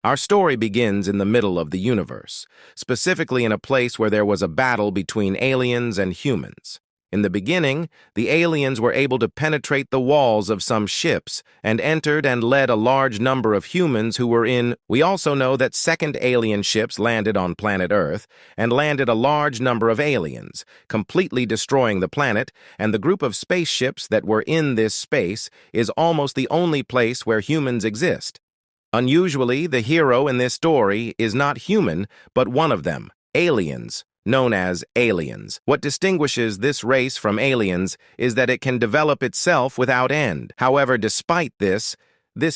Our story begins in the middle of the universe, specifically in a place where there was a battle between aliens and humans. In the beginning, the aliens were able to penetrate the walls of some ships and entered and led a large number of humans who were in. We also know that second alien ships landed on planet Earth and landed a large number of aliens, completely destroying the planet, and the group of spaceships that were in this space is almost the only place where humans exist. Unusually, the hero in this story is not human, but one of them, aliens, known as aliens. What distinguishes this race from aliens is that it can develop itself without end. However, despite this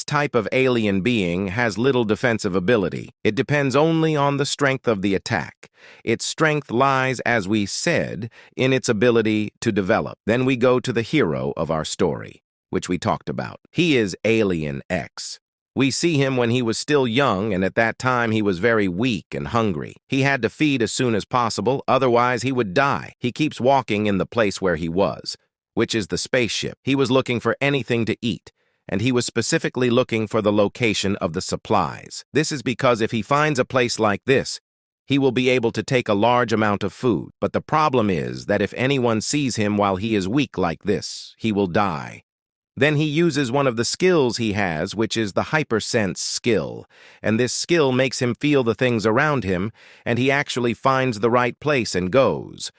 type of alien being has little defensive ability. It depends only on the strength of the attack. Its strength lies, as we said, in its ability to develop. Then we go to the hero of our story, which we talked about. He is Alien X. We see him when he was still young, and at that time he was very weak and hungry. He had to feed as soon as possible, otherwise he would die. He keeps walking in the place where he was, which is the spaceship. He was looking for anything to eat, and he was specifically looking for the location of the supplies. This is because if he finds a place like this, he will be able to take a large amount of food. But the problem is that if anyone sees him while he is weak like this, he will die. Then he uses one of the skills he has, which is the hypersense skill, and this skill makes him feel the things around him, and he actually finds the right place and goes.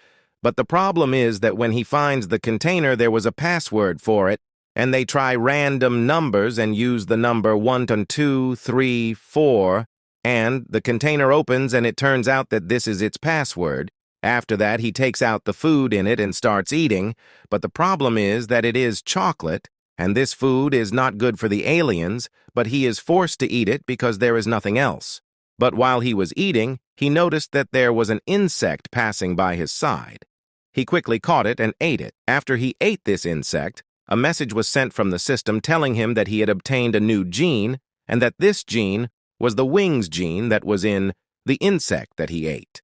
But the problem is that when he finds the container, there was a password for it, and they try random numbers and use the number 1, 2, 3, 4, and the container opens and it turns out that this is its password. After that, he takes out the food in it and starts eating, but the problem is that it is chocolate, and this food is not good for the aliens, but he is forced to eat it because there is nothing else. But while he was eating, he noticed that there was an insect passing by his side. He quickly caught it and ate it. After he ate this insect, a message was sent from the system telling him that he had obtained a new gene, and that this gene was the wings gene that was in the insect that he ate.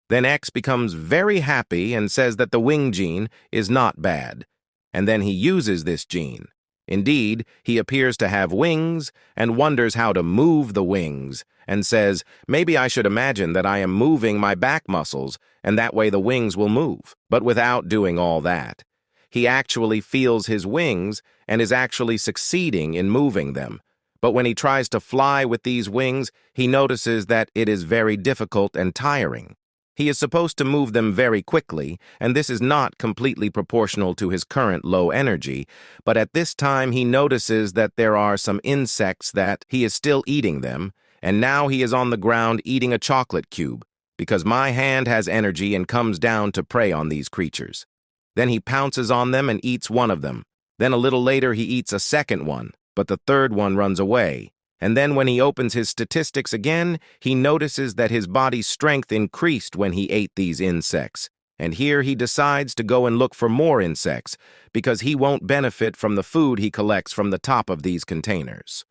Then X becomes very happy and says that the wing gene is not bad, and then he uses this gene. Indeed, he appears to have wings and wonders how to move the wings and says, maybe I should imagine that I am moving my back muscles and that way the wings will move. But without doing all that, he actually feels his wings and is actually succeeding in moving them. But when he tries to fly with these wings, he notices that it is very difficult and tiring. He is supposed to move them very quickly, and this is not completely proportional to his current low energy, but at this time he notices that there are some insects that he is still eating them, and now he is on the ground eating a chocolate cube, because my hand has energy and comes down to prey on these creatures. Then he pounces on them and eats one of them. Then a little later he eats a second one, but the third one runs away. And then when he opens his statistics again, he notices that his body's strength increased when he ate these insects. And here he decides to go and look for more insects, because he won't benefit from the food he collects from the top of these containers.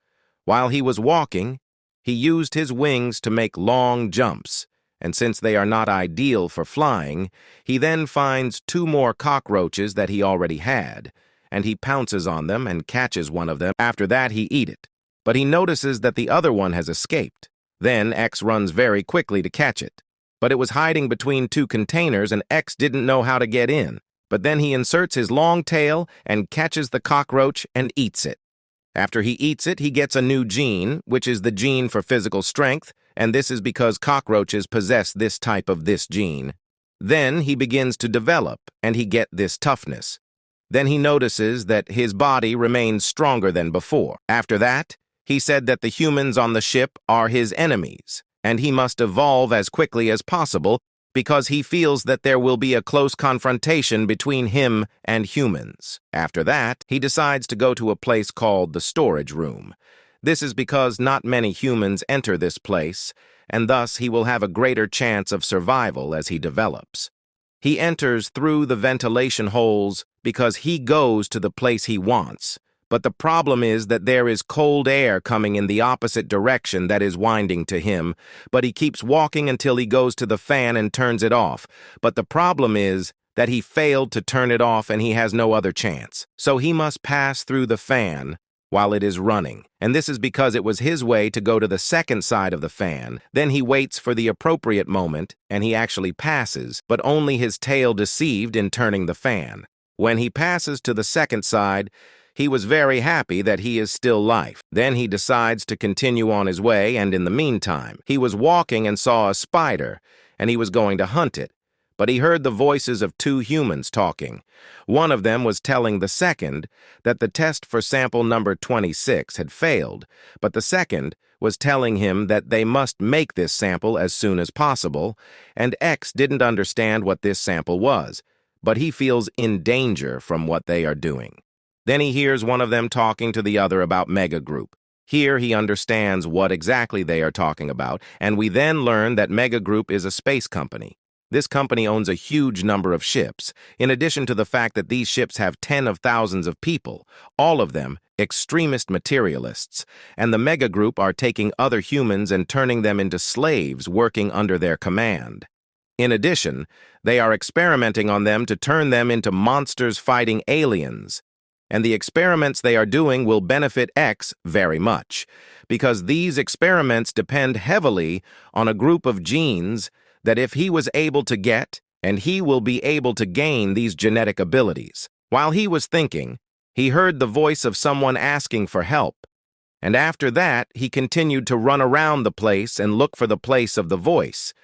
While he was walking, he used his wings to make long jumps, and since they are not ideal for flying, he then finds 2 more cockroaches that he already had, and he pounces on them and catches one of them. After that, he eats it. But he notices that the other one has escaped. Then X runs very quickly to catch it. But it was hiding between 2 containers and X didn't know how to get in. But then he inserts his long tail and catches the cockroach and eats it. After he eats it, he gets a new gene, which is the gene for physical strength, and this is because cockroaches possess this type of this gene. Then he begins to develop, and he gets this toughness. Then he notices that his body remains stronger than before. After that, he said that the humans on the ship are his enemies, and he must evolve as quickly as possible because he feels that there will be a close confrontation between him and humans. After that, he decides to go to a place called the storage room. This is because not many humans enter this place, and thus he will have a greater chance of survival as he develops. He enters through the ventilation holes because he goes to the place he wants. But the problem is that there is cold air coming in the opposite direction that is winding to him, but he keeps walking until he goes to the fan and turns it off. But the problem is that he failed to turn it off and he has no other chance. So he must pass through the fan, while it is running, and this is because it was his way to go to the second side of the fan. Then he waits for the appropriate moment, and he actually passes, but only his tail deceived in turning the fan. When he passes to the second side, he was very happy that he is still life. Then he decides to continue on his way, and in the meantime, he was walking and saw a spider, and he was going to hunt it. But he heard the voices of two humans talking. One of them was telling the second that the test for sample number 26 had failed, but the second was telling him that they must make this sample as soon as possible, and X didn't understand what this sample was, but he feels in danger from what they are doing. Then he hears one of them talking to the other about Mega Group. Here he understands what exactly they are talking about, and we then learn that Mega Group is a space company. This company owns a huge number of ships, in addition to the fact that these ships have tens of thousands of people, all of them extremist materialists, and the Mega Group are taking other humans and turning them into slaves working under their command. In addition, they are experimenting on them to turn them into monsters fighting aliens. And the experiments they are doing will benefit X very much, because these experiments depend heavily on a group of genes that if he was able to get, and he will be able to gain these genetic abilities. While he was thinking, he heard the voice of someone asking for help, and after that he continued to run around the place and look for the place of the voice.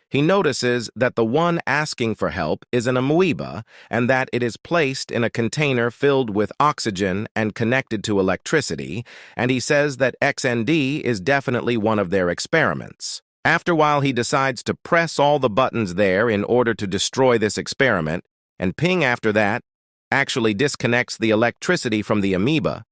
He notices that the one asking for help is an amoeba and that it is placed in a container filled with oxygen and connected to electricity, and he says that XND is definitely one of their experiments. After a while, he decides to press all the buttons there in order to destroy this experiment, and Ping after that actually disconnects the electricity from the amoeba,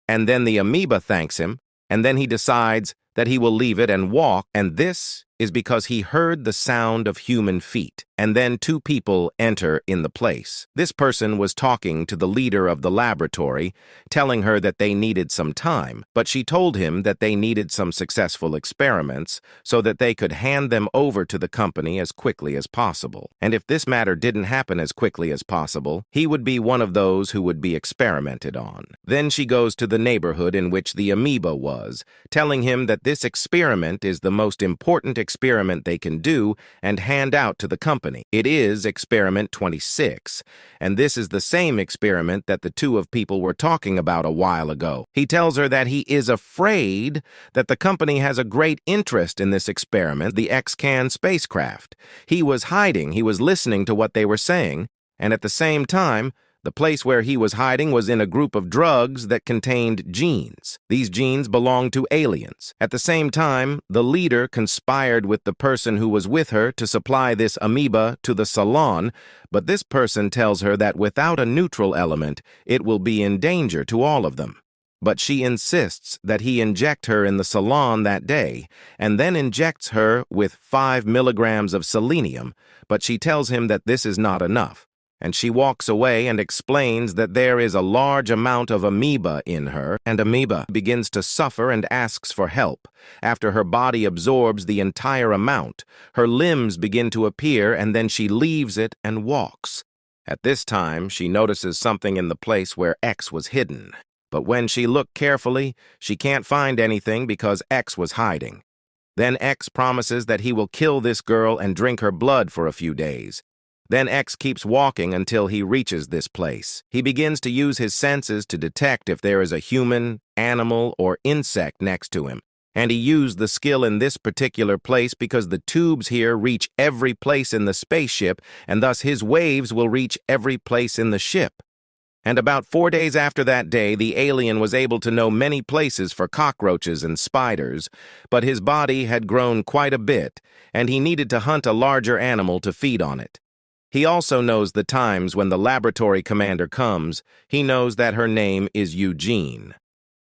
and then the amoeba thanks him, and then he decides that he will leave it and walk, and this is because he heard the sound of human feet, and then two people enter in the place. This person was talking to the leader of the laboratory, telling her that they needed some time, but she told him that they needed some successful experiments so that they could hand them over to the company as quickly as possible. And if this matter didn't happen as quickly as possible, he would be one of those who would be experimented on. Then she goes to the neighborhood in which the amoeba was, telling him that this experiment is the most important experiment they can do and hand out to the company. It is experiment 26, and this is the same experiment that the two of people were talking about a while ago. He tells her that he is afraid that the company has a great interest in this experiment, the X-Can spacecraft. He was hiding, he was listening to what they were saying, and at the same time, the place where he was hiding was in a group of drugs that contained genes. These genes belonged to aliens. At the same time, the leader conspired with the person who was with her to supply this amoeba to the salon, but this person tells her that without a neutral element, it will be in danger to all of them. But she insists that he inject her in the salon that day, and then injects her with 5 milligrams of selenium, but she tells him that this is not enough. And she walks away and explains that there is a large amount of amoeba in her, and amoeba begins to suffer and asks for help. After her body absorbs the entire amount, her limbs begin to appear, and then she leaves it and walks. At this time, she notices something in the place where X was hidden. But when she looked carefully, she can't find anything because X was hiding. Then X promises that he will kill this girl and drink her blood for a few days. Then X keeps walking until he reaches this place. He begins to use his senses to detect if there is a human, animal, or insect next to him. And he used the skill in this particular place because the tubes here reach every place in the spaceship, and thus his waves will reach every place in the ship. And about 4 days after that day, the alien was able to know many places for cockroaches and spiders, but his body had grown quite a bit, and he needed to hunt a larger animal to feed on it. He also knows the times when the laboratory commander comes. He knows that her name is Eugene.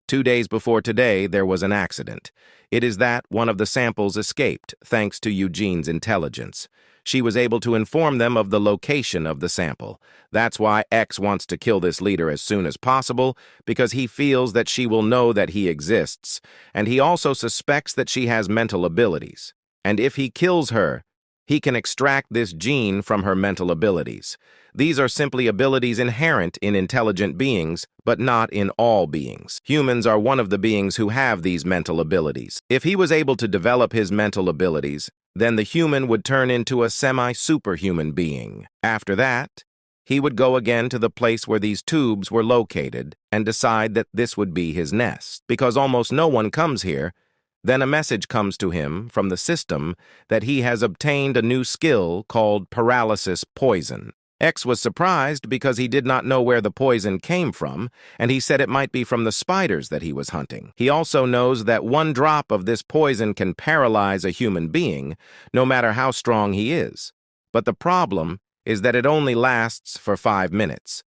2 days before today, there was an accident. It is that one of the samples escaped, thanks to Eugene's intelligence. She was able to inform them of the location of the sample. That's why X wants to kill this leader as soon as possible, because he feels that she will know that he exists, and he also suspects that she has mental abilities. And if he kills her, He can extract this gene from her mental abilities. These are simply abilities inherent in intelligent beings, but not in all beings. Humans are one of the beings who have these mental abilities. If he was able to develop his mental abilities, then the human would turn into a semi-superhuman being. After that, he would go again to the place where these tubes were located and decide that this would be his nest. Because almost no one comes here, then a message comes to him from the system that he has obtained a new skill called paralysis poison. X was surprised because he did not know where the poison came from, and he said it might be from the spiders that he was hunting. He also knows that one drop of this poison can paralyze a human being, no matter how strong he is. But the problem is that it only lasts for 5 minutes.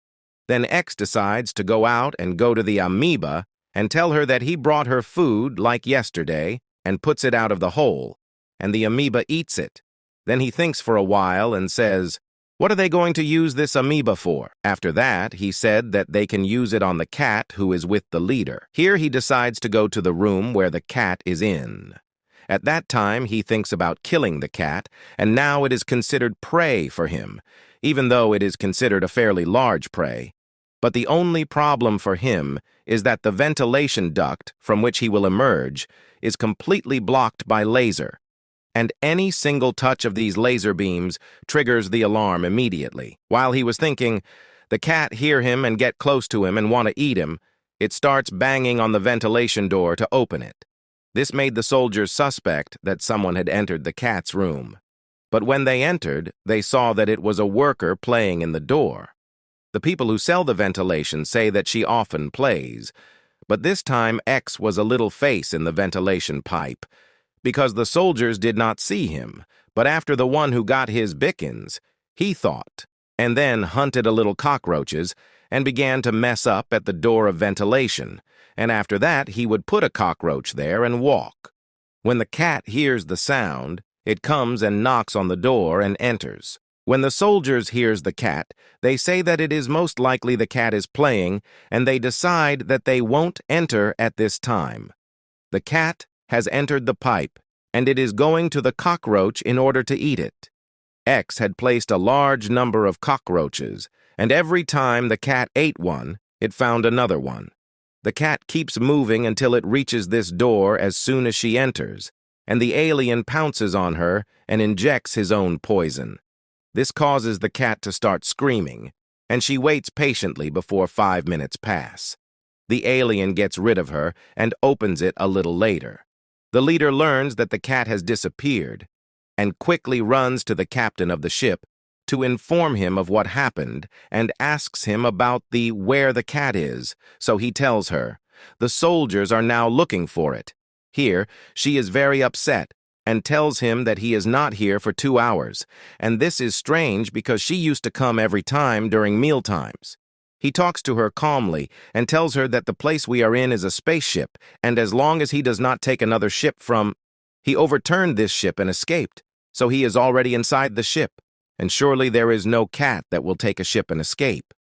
Then X decides to go out and go to the amoeba and tell her that he brought her food like yesterday and puts it out of the hole, and the amoeba eats it. Then he thinks for a while and says, "What are they going to use this amoeba for?" After that, he said that they can use it on the cat who is with the leader. Here he decides to go to the room where the cat is in. At that time, he thinks about killing the cat, and now it is considered prey for him, even though it is considered a fairly large prey. But the only problem for him is that the ventilation duct from which he will emerge is completely blocked by laser, and any single touch of these laser beams triggers the alarm immediately. While he was thinking, the cat hear him and get close to him and want to eat him, it starts banging on the ventilation door to open it. This made the soldiers suspect that someone had entered the cat's room. But when they entered, they saw that it was a worker playing in the door. The people who sell the ventilation say that she often plays, but this time X was a little face in the ventilation pipe, because the soldiers did not see him, but after the one who got his bickins, he thought, and then hunted a little cockroaches and began to mess up at the door of ventilation, and after that he would put a cockroach there and walk. When the cat hears the sound, it comes and knocks on the door and enters. When the soldiers hears the cat, they say that it is most likely the cat is playing, and they decide that they won't enter at this time. The cat has entered the pipe, and it is going to the cockroach in order to eat it. X had placed a large number of cockroaches, and every time the cat ate one, it found another one. The cat keeps moving until it reaches this door as soon as she enters, and the alien pounces on her and injects his own poison. This causes the cat to start screaming, and she waits patiently before 5 minutes pass. The alien gets rid of her and opens it a little later. The leader learns that the cat has disappeared and quickly runs to the captain of the ship to inform him of what happened and asks him about where the cat is, so he tells her. The soldiers are now looking for it. Here, she is very upset and tells him that he is not here for 2 hours, and this is strange because she used to come every time during meal times. He talks to her calmly and tells her that the place we are in is a spaceship, and as long as he does not take another ship he overturned this ship and escaped, so he is already inside the ship, and surely there is no cat that will take a ship and escape.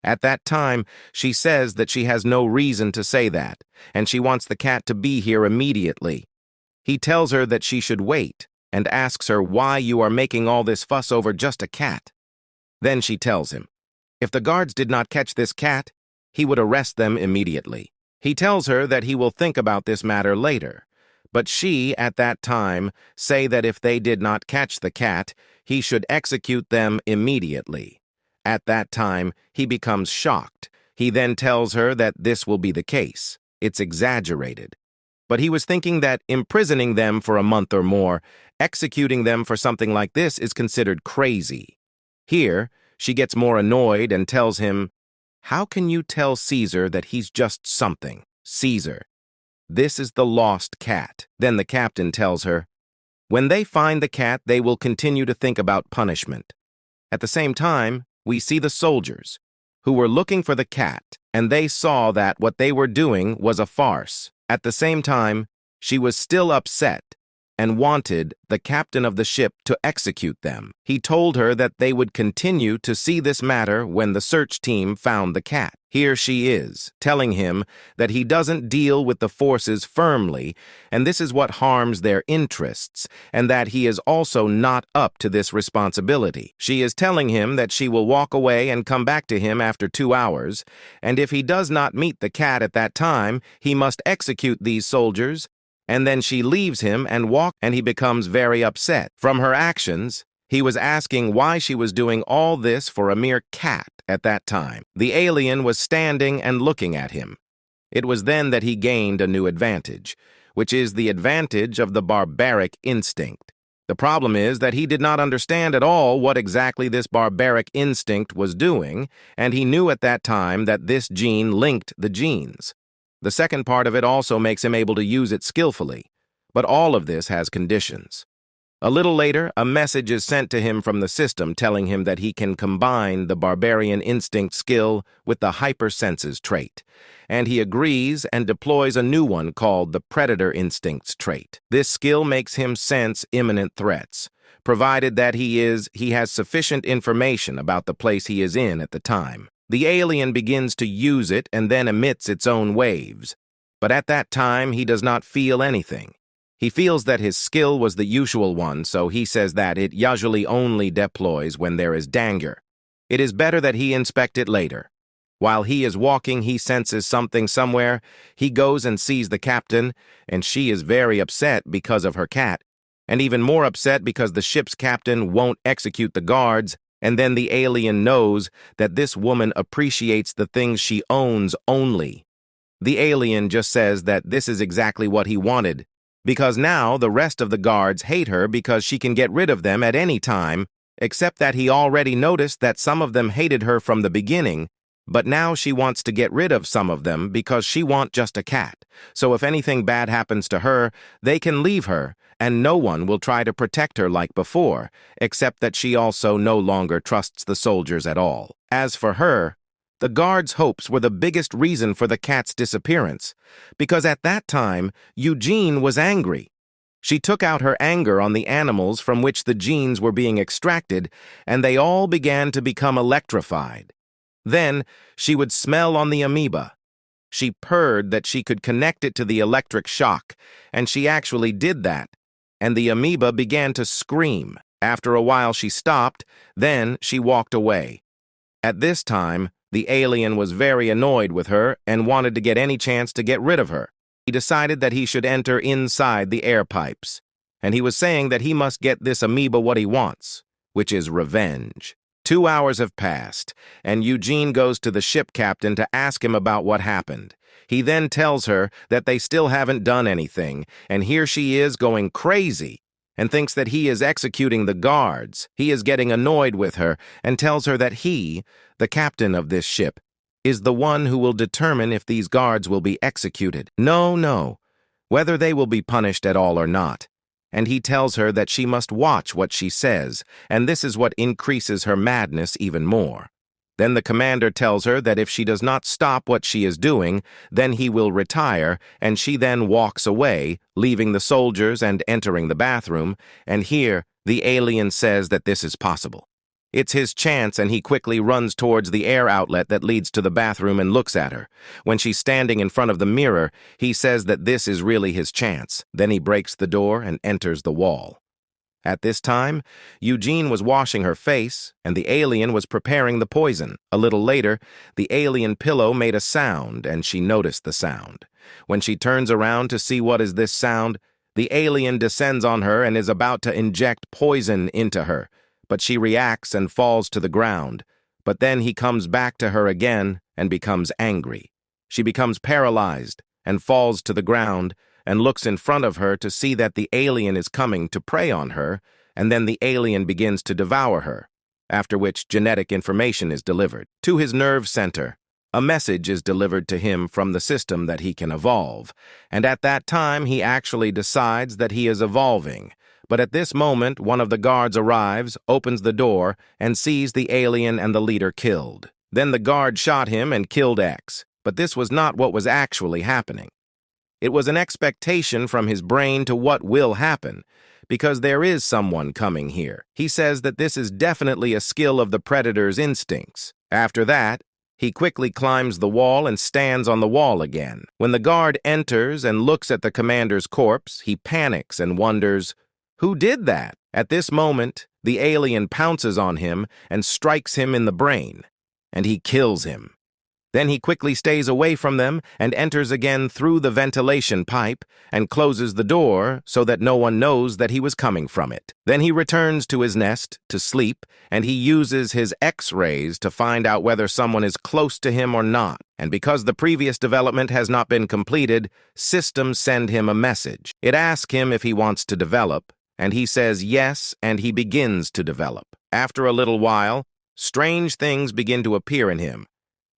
At that time, she says that she has no reason to say that, and she wants the cat to be here immediately. He tells her that she should wait and asks her why you are making all this fuss over just a cat. Then she tells him, if the guards did not catch this cat, he would arrest them immediately. He tells her that he will think about this matter later, but she, at that time, say that if they did not catch the cat, he should execute them immediately. At that time, he becomes shocked. He then tells her that this will be the case. It's exaggerated. But he was thinking that imprisoning them for a month or more, executing them for something like this is considered crazy. Here, she gets more annoyed and tells him, how can you tell Caesar that he's just something? Caesar, this is the lost cat. Then the captain tells her, when they find the cat, they will continue to think about punishment. At the same time, we see the soldiers, who were looking for the cat, and they saw that what they were doing was a farce. At the same time, she was still upset and wanted the captain of the ship to execute them. He told her that they would continue to see this matter when the search team found the cat. Here she is, telling him that he doesn't deal with the forces firmly, and this is what harms their interests, and that he is also not up to this responsibility. She is telling him that she will walk away and come back to him after 2 hours, and if he does not meet the cat at that time, he must execute these soldiers, and then she leaves him and walks, and he becomes very upset. From her actions, he was asking why she was doing all this for a mere cat at that time. The alien was standing and looking at him. It was then that he gained a new advantage, which is the advantage of the barbaric instinct. The problem is that he did not understand at all what exactly this barbaric instinct was doing, and he knew at that time that this gene linked the genes. The second part of it also makes him able to use it skillfully, but all of this has conditions. A little later, a message is sent to him from the system telling him that he can combine the barbarian instinct skill with the hypersenses trait, and he agrees and deploys a new one called the predator instincts trait. This skill makes him sense imminent threats, provided that he has sufficient information about the place he is in at the time. The alien begins to use it and then emits its own waves, but at that time he does not feel anything. He feels that his skill was the usual one, so he says that it usually only deploys when there is danger. It is better that he inspect it later. While he is walking, he senses something somewhere. He goes and sees the captain, and she is very upset because of her cat, and even more upset because the ship's captain won't execute the guards. And then the alien knows that this woman appreciates the things she owns only. The alien just says that this is exactly what he wanted, because now the rest of the guards hate her because she can get rid of them at any time, except that he already noticed that some of them hated her from the beginning, but now she wants to get rid of some of them because she wants just a cat. So if anything bad happens to her, they can leave her, and no one will try to protect her like before, except that she also no longer trusts the soldiers at all. As for her, the guards' hopes were the biggest reason for the cat's disappearance, because at that time, Eugene was angry. She took out her anger on the animals from which the genes were being extracted, and they all began to become electrified. Then, she would smell on the amoeba. She purred that she could connect it to the electric shock, and she actually did that, and the amoeba began to scream. After a while she stopped, then she walked away. At this time, the alien was very annoyed with her and wanted to get any chance to get rid of her. He decided that he should enter inside the air pipes, and he was saying that he must get this amoeba what he wants, which is revenge. 2 hours have passed, and Eugene goes to the ship captain to ask him about what happened. He then tells her that they still haven't done anything, and here she is going crazy and thinks that he is executing the guards. He is getting annoyed with her and tells her that he, the captain of this ship, is the one who will determine if these guards will be executed. No, whether they will be punished at all or not. And he tells her that she must watch what she says, and this is what increases her madness even more. Then the commander tells her that if she does not stop what she is doing, then he will retire, and she then walks away, leaving the soldiers and entering the bathroom, and here the alien says that this is possible. It's his chance, and he quickly runs towards the air outlet that leads to the bathroom and looks at her. When she's standing in front of the mirror, he says that this is really his chance. Then he breaks the door and enters the wall. At this time, Eugene was washing her face, and the alien was preparing the poison. A little later, the alien pillow made a sound, and she noticed the sound. When she turns around to see what is this sound, the alien descends on her and is about to inject poison into her, but she reacts and falls to the ground. But then he comes back to her again and becomes angry. She becomes paralyzed and falls to the ground, and looks in front of her to see that the alien is coming to prey on her, and then the alien begins to devour her, after which genetic information is delivered. To his nerve center, a message is delivered to him from the system that he can evolve, and at that time he actually decides that he is evolving. But at this moment, one of the guards arrives, opens the door, and sees the alien and the leader killed. Then the guard shot him and killed X, but this was not what was actually happening. It was an expectation from his brain to what will happen, because there is someone coming here. He says that this is definitely a skill of the predator's instincts. After that, he quickly climbs the wall and stands on the wall again. When the guard enters and looks at the commander's corpse, he panics and wonders, who did that? At this moment, the alien pounces on him and strikes him in the brain, and he kills him. Then he quickly stays away from them and enters again through the ventilation pipe and closes the door so that no one knows that he was coming from it. Then he returns to his nest to sleep, and he uses his X-rays to find out whether someone is close to him or not. And because the previous development has not been completed, systems send him a message. It asks him if he wants to develop, and he says yes, and he begins to develop. After a little while, strange things begin to appear in him,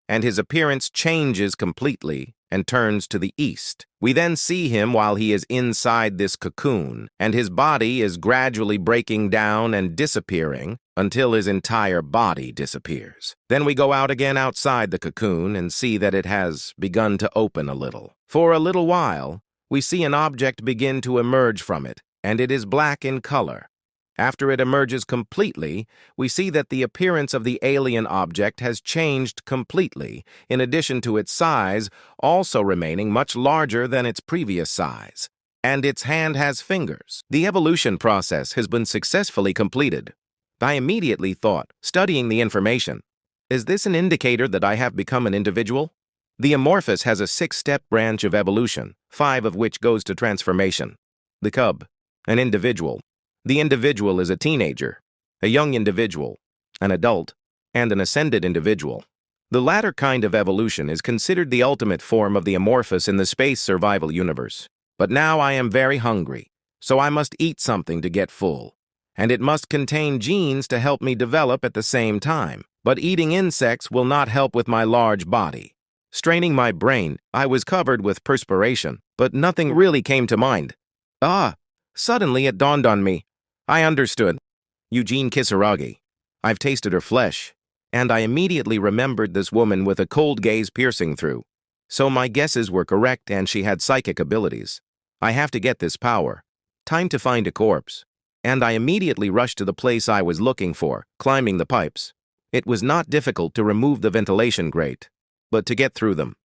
and his appearance changes completely and turns to the east. We then see him while he is inside this cocoon, and his body is gradually breaking down and disappearing until his entire body disappears. Then we go out again outside the cocoon and see that it has begun to open a little. For a little while, we see an object begin to emerge from it, and it is black in color. After it emerges completely, we see that the appearance of the alien object has changed completely, in addition to its size also remaining much larger than its previous size. And its hand has fingers. The evolution process has been successfully completed. I immediately thought, studying the information, is this an indicator that I have become an individual? The amorphous has a 6-step branch of evolution, 5 of which goes to transformation. The cub, an individual. The individual is a teenager, a young individual, an adult, and an ascended individual. The latter kind of evolution is considered the ultimate form of the amorphous in the space survival universe. But now I am very hungry, so I must eat something to get full, and it must contain genes to help me develop at the same time. But eating insects will not help with my large body. Straining my brain, I was covered with perspiration, but nothing really came to mind. Suddenly it dawned on me. I understood. Eugene Kisaragi. I've tasted her flesh, and I immediately remembered this woman with a cold gaze piercing through. So my guesses were correct, and she had psychic abilities. I have to get this power. Time to find a corpse. And I immediately rushed to the place I was looking for, climbing the pipes. It was not difficult to remove the ventilation grate, but to get through them.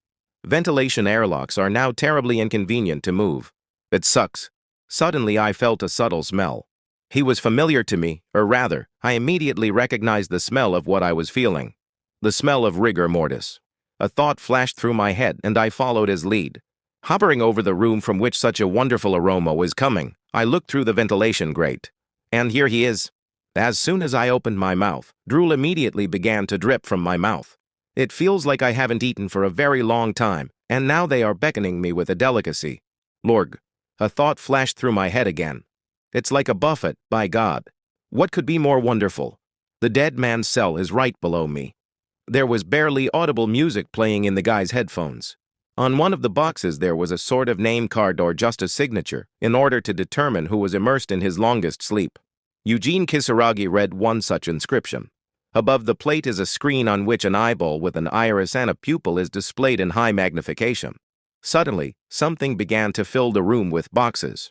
Ventilation airlocks are now terribly inconvenient to move. It sucks. Suddenly I felt a subtle smell. He was familiar to me, or rather, I immediately recognized the smell of what I was feeling. The smell of rigor mortis. A thought flashed through my head, and I followed his lead. Hovering over the room from which such a wonderful aroma was coming, I looked through the ventilation grate. And here he is. As soon as I opened my mouth, drool immediately began to drip from my mouth. It feels like I haven't eaten for a very long time, and now they are beckoning me with a delicacy. Lorg. A thought flashed through my head again. It's like a buffet, by God. What could be more wonderful? The dead man's cell is right below me. There was barely audible music playing in the guy's headphones. On one of the boxes there was a sort of name card or just a signature, in order to determine who was immersed in his longest sleep. Eugene Kisaragi read one such inscription. Above the plate is a screen on which an eyeball with an iris and a pupil is displayed in high magnification. Suddenly, something began to fill the room with boxes.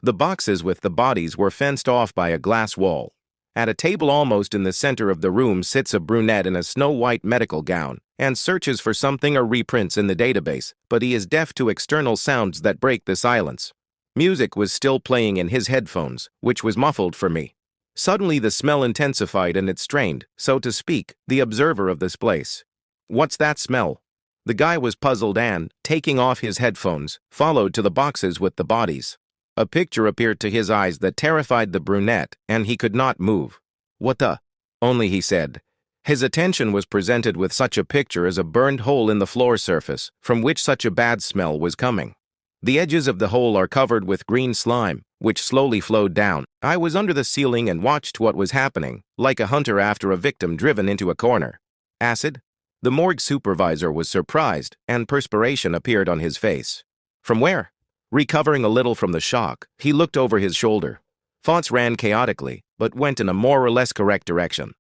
The boxes with the bodies were fenced off by a glass wall. At a table almost in the center of the room sits a brunette in a snow-white medical gown and searches for something or reprints in the database, but he is deaf to external sounds that break the silence. Music was still playing in his headphones, which was muffled for me. Suddenly the smell intensified and it strained, so to speak, the observer of this place. What's that smell? The guy was puzzled and, taking off his headphones, followed to the boxes with the bodies. A picture appeared to his eyes that terrified the brunette, and he could not move. What the? Only he said. His attention was presented with such a picture as a burned hole in the floor surface, from which such a bad smell was coming. The edges of the hole are covered with green slime, which slowly flowed down. I was under the ceiling and watched what was happening, like a hunter after a victim driven into a corner. Acid? The morgue supervisor was surprised, and perspiration appeared on his face. From where? Recovering a little from the shock, he looked over his shoulder. Thoughts ran chaotically, but went in a more or less correct direction.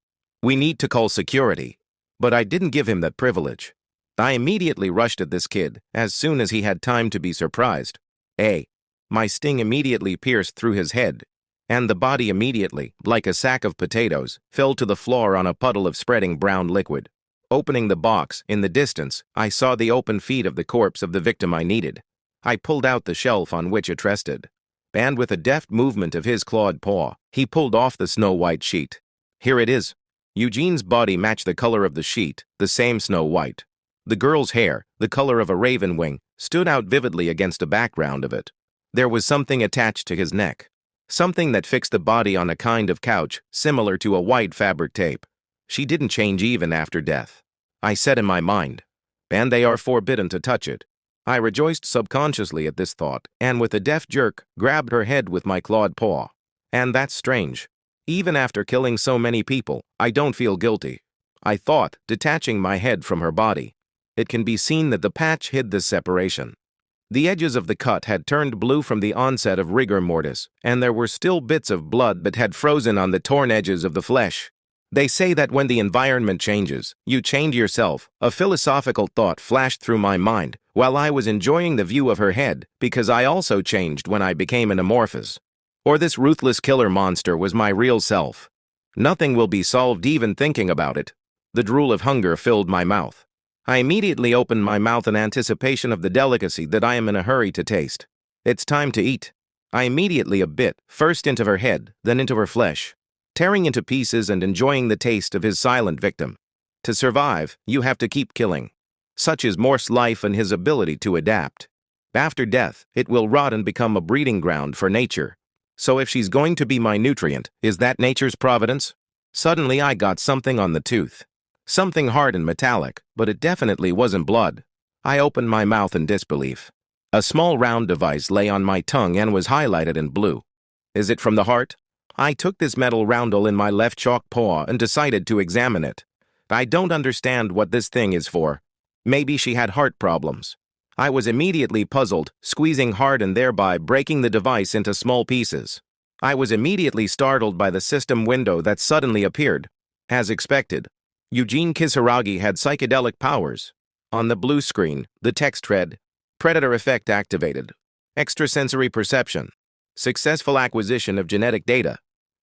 We need to call security. But I didn't give him that privilege. I immediately rushed at this kid, as soon as he had time to be surprised. My sting immediately pierced through his head, and the body immediately, like a sack of potatoes, fell to the floor on a puddle of spreading brown liquid. Opening the box, in the distance, I saw the open feet of the corpse of the victim I needed. I pulled out the shelf on which it rested, and with a deft movement of his clawed paw, he pulled off the snow-white sheet. Here it is. Eugene's body matched the color of the sheet, the same snow-white. The girl's hair, the color of a raven wing, stood out vividly against a background of it. There was something attached to his neck, something that fixed the body on a kind of couch similar to a white fabric tape. She didn't change even after death, I said in my mind, and they are forbidden to touch it. I rejoiced subconsciously at this thought, and with a deft jerk, grabbed her head with my clawed paw. And that's strange. Even after killing so many people, I don't feel guilty, I thought, detaching my head from her body. It can be seen that the patch hid this separation. The edges of the cut had turned blue from the onset of rigor mortis, and there were still bits of blood that had frozen on the torn edges of the flesh. They say that when the environment changes, you change yourself. A philosophical thought flashed through my mind while I was enjoying the view of her head, because I also changed when I became an amorphous. Or this ruthless killer monster was my real self. Nothing will be solved even thinking about it. The drool of hunger filled my mouth. I immediately opened my mouth in anticipation of the delicacy that I am in a hurry to taste. It's time to eat. I immediately bit, first into her head, then into her flesh, tearing into pieces and enjoying the taste of his silent victim. To survive, you have to keep killing. Such is Morse's life and his ability to adapt. After death, it will rot and become a breeding ground for nature. So if she's going to be my nutrient, is that nature's providence? Suddenly I got something on the tooth. Something hard and metallic, but it definitely wasn't blood. I opened my mouth in disbelief. A small round device lay on my tongue and was highlighted in blue. Is it from the heart? I took this metal roundel in my left chalk paw and decided to examine it. I don't understand what this thing is for. Maybe she had heart problems. I was immediately puzzled, squeezing hard and thereby breaking the device into small pieces. I was immediately startled by the system window that suddenly appeared. As expected, Eugene Kisaragi had psychedelic powers. On the blue screen, the text read, Predator effect activated. Extrasensory perception. Successful acquisition of genetic data.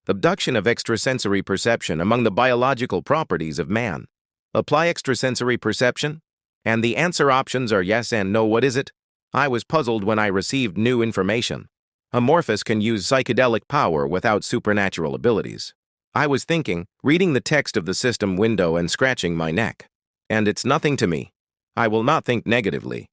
Abduction of extrasensory perception among the biological properties of man. Apply extrasensory perception? And the answer options are yes and no. What is it? I was puzzled when I received new information. Amorphous can use psychedelic power without supernatural abilities. I was thinking, reading the text of the system window and scratching my neck. And it's nothing to me. I will not think negatively.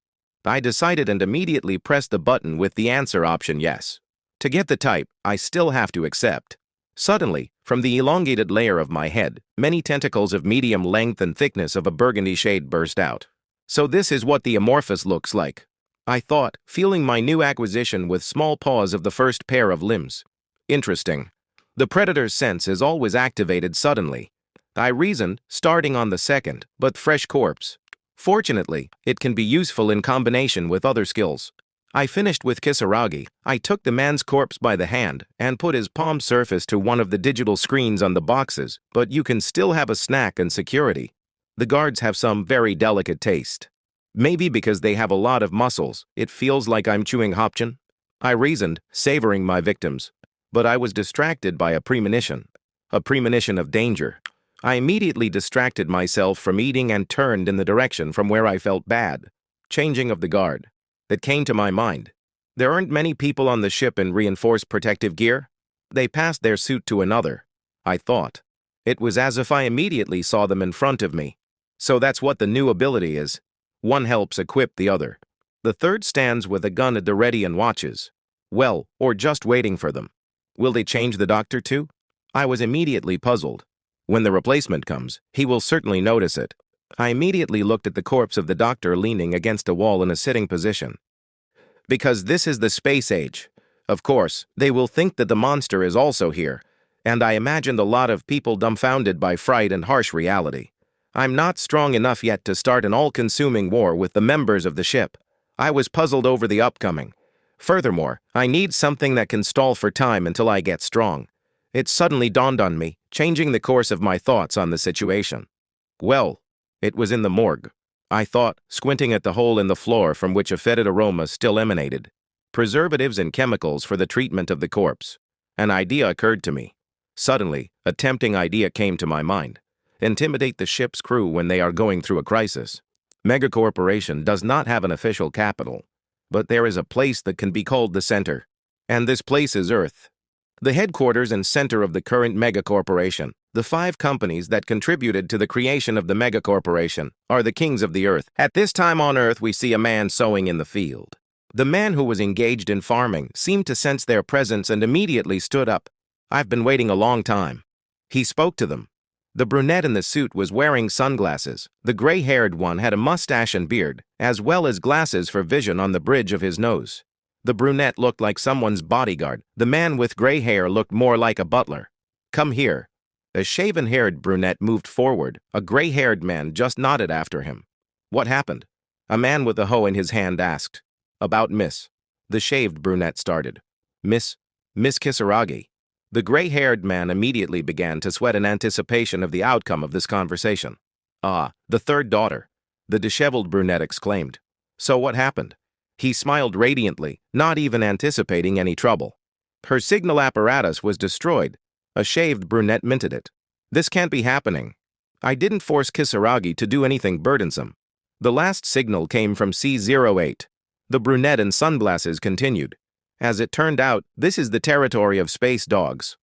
I decided and immediately pressed the button with the answer option yes. To get the type, I still have to accept. Suddenly, from the elongated layer of my head, many tentacles of medium length and thickness of a burgundy shade burst out. So this is what the amorphous looks like, I thought, feeling my new acquisition with small paws of the first pair of limbs. Interesting. The predator's sense is always activated suddenly. I reasoned, starting on the second, but fresh corpse. Fortunately, it can be useful in combination with other skills. I finished with Kisaragi. I took the man's corpse by the hand and put his palm surface to one of the digital screens on the boxes, but you can still have a snack and security. The guards have some very delicate taste. Maybe because they have a lot of muscles, it feels like I'm chewing hopchin. I reasoned, savoring my victims. But I was distracted by a premonition of danger. I immediately distracted myself from eating and turned in the direction from where I felt bad. Changing of the guard. It came to my mind. There aren't many people on the ship in reinforced protective gear. They passed their suit to another, I thought. It was as if I immediately saw them in front of me. So that's what the new ability is. One helps equip the other. The third stands with a gun at the ready and watches. Well, or just waiting for them. Will they change the doctor too? I was immediately puzzled. When the replacement comes, he will certainly notice it. I immediately looked at the corpse of the doctor leaning against a wall in a sitting position. Because this is the space age. Of course, they will think that the monster is also here, and I imagined a lot of people dumbfounded by fright and harsh reality. I'm not strong enough yet to start an all-consuming war with the members of the ship. I was puzzled over the upcoming. Furthermore, I need something that can stall for time until I get strong. It suddenly dawned on me, changing the course of my thoughts on the situation. Well, it was in the morgue. I thought, squinting at the hole in the floor from which a fetid aroma still emanated. Preservatives and chemicals for the treatment of the corpse. An idea occurred to me. Suddenly, a tempting idea came to my mind. Intimidate the ship's crew when they are going through a crisis. Megacorporation does not have an official capital, but there is a place that can be called the center. And this place is Earth. The headquarters and center of the current megacorporation. The 5 companies that contributed to the creation of the megacorporation are the kings of the Earth. At this time on Earth, we see a man sowing in the field. The man who was engaged in farming seemed to sense their presence and immediately stood up. I've been waiting a long time. He spoke to them. The brunette in the suit was wearing sunglasses. The gray-haired one had a mustache and beard, as well as glasses for vision on the bridge of his nose. The brunette looked like someone's bodyguard. The man with gray hair looked more like a butler. Come here. A shaven-haired brunette moved forward. A gray-haired man just nodded after him. What happened? A man with a hoe in his hand asked. About Miss. The shaved brunette started. Miss Kisaragi. The gray-haired man immediately began to sweat in anticipation of the outcome of this conversation. Ah, the third daughter. The disheveled brunette exclaimed. So what happened? He smiled radiantly, not even anticipating any trouble. Her signal apparatus was destroyed. A shaved brunette minted it. This can't be happening. I didn't force Kisaragi to do anything burdensome. The last signal came from C08. The brunette in sunglasses continued. As it turned out, this is the territory of space dogs.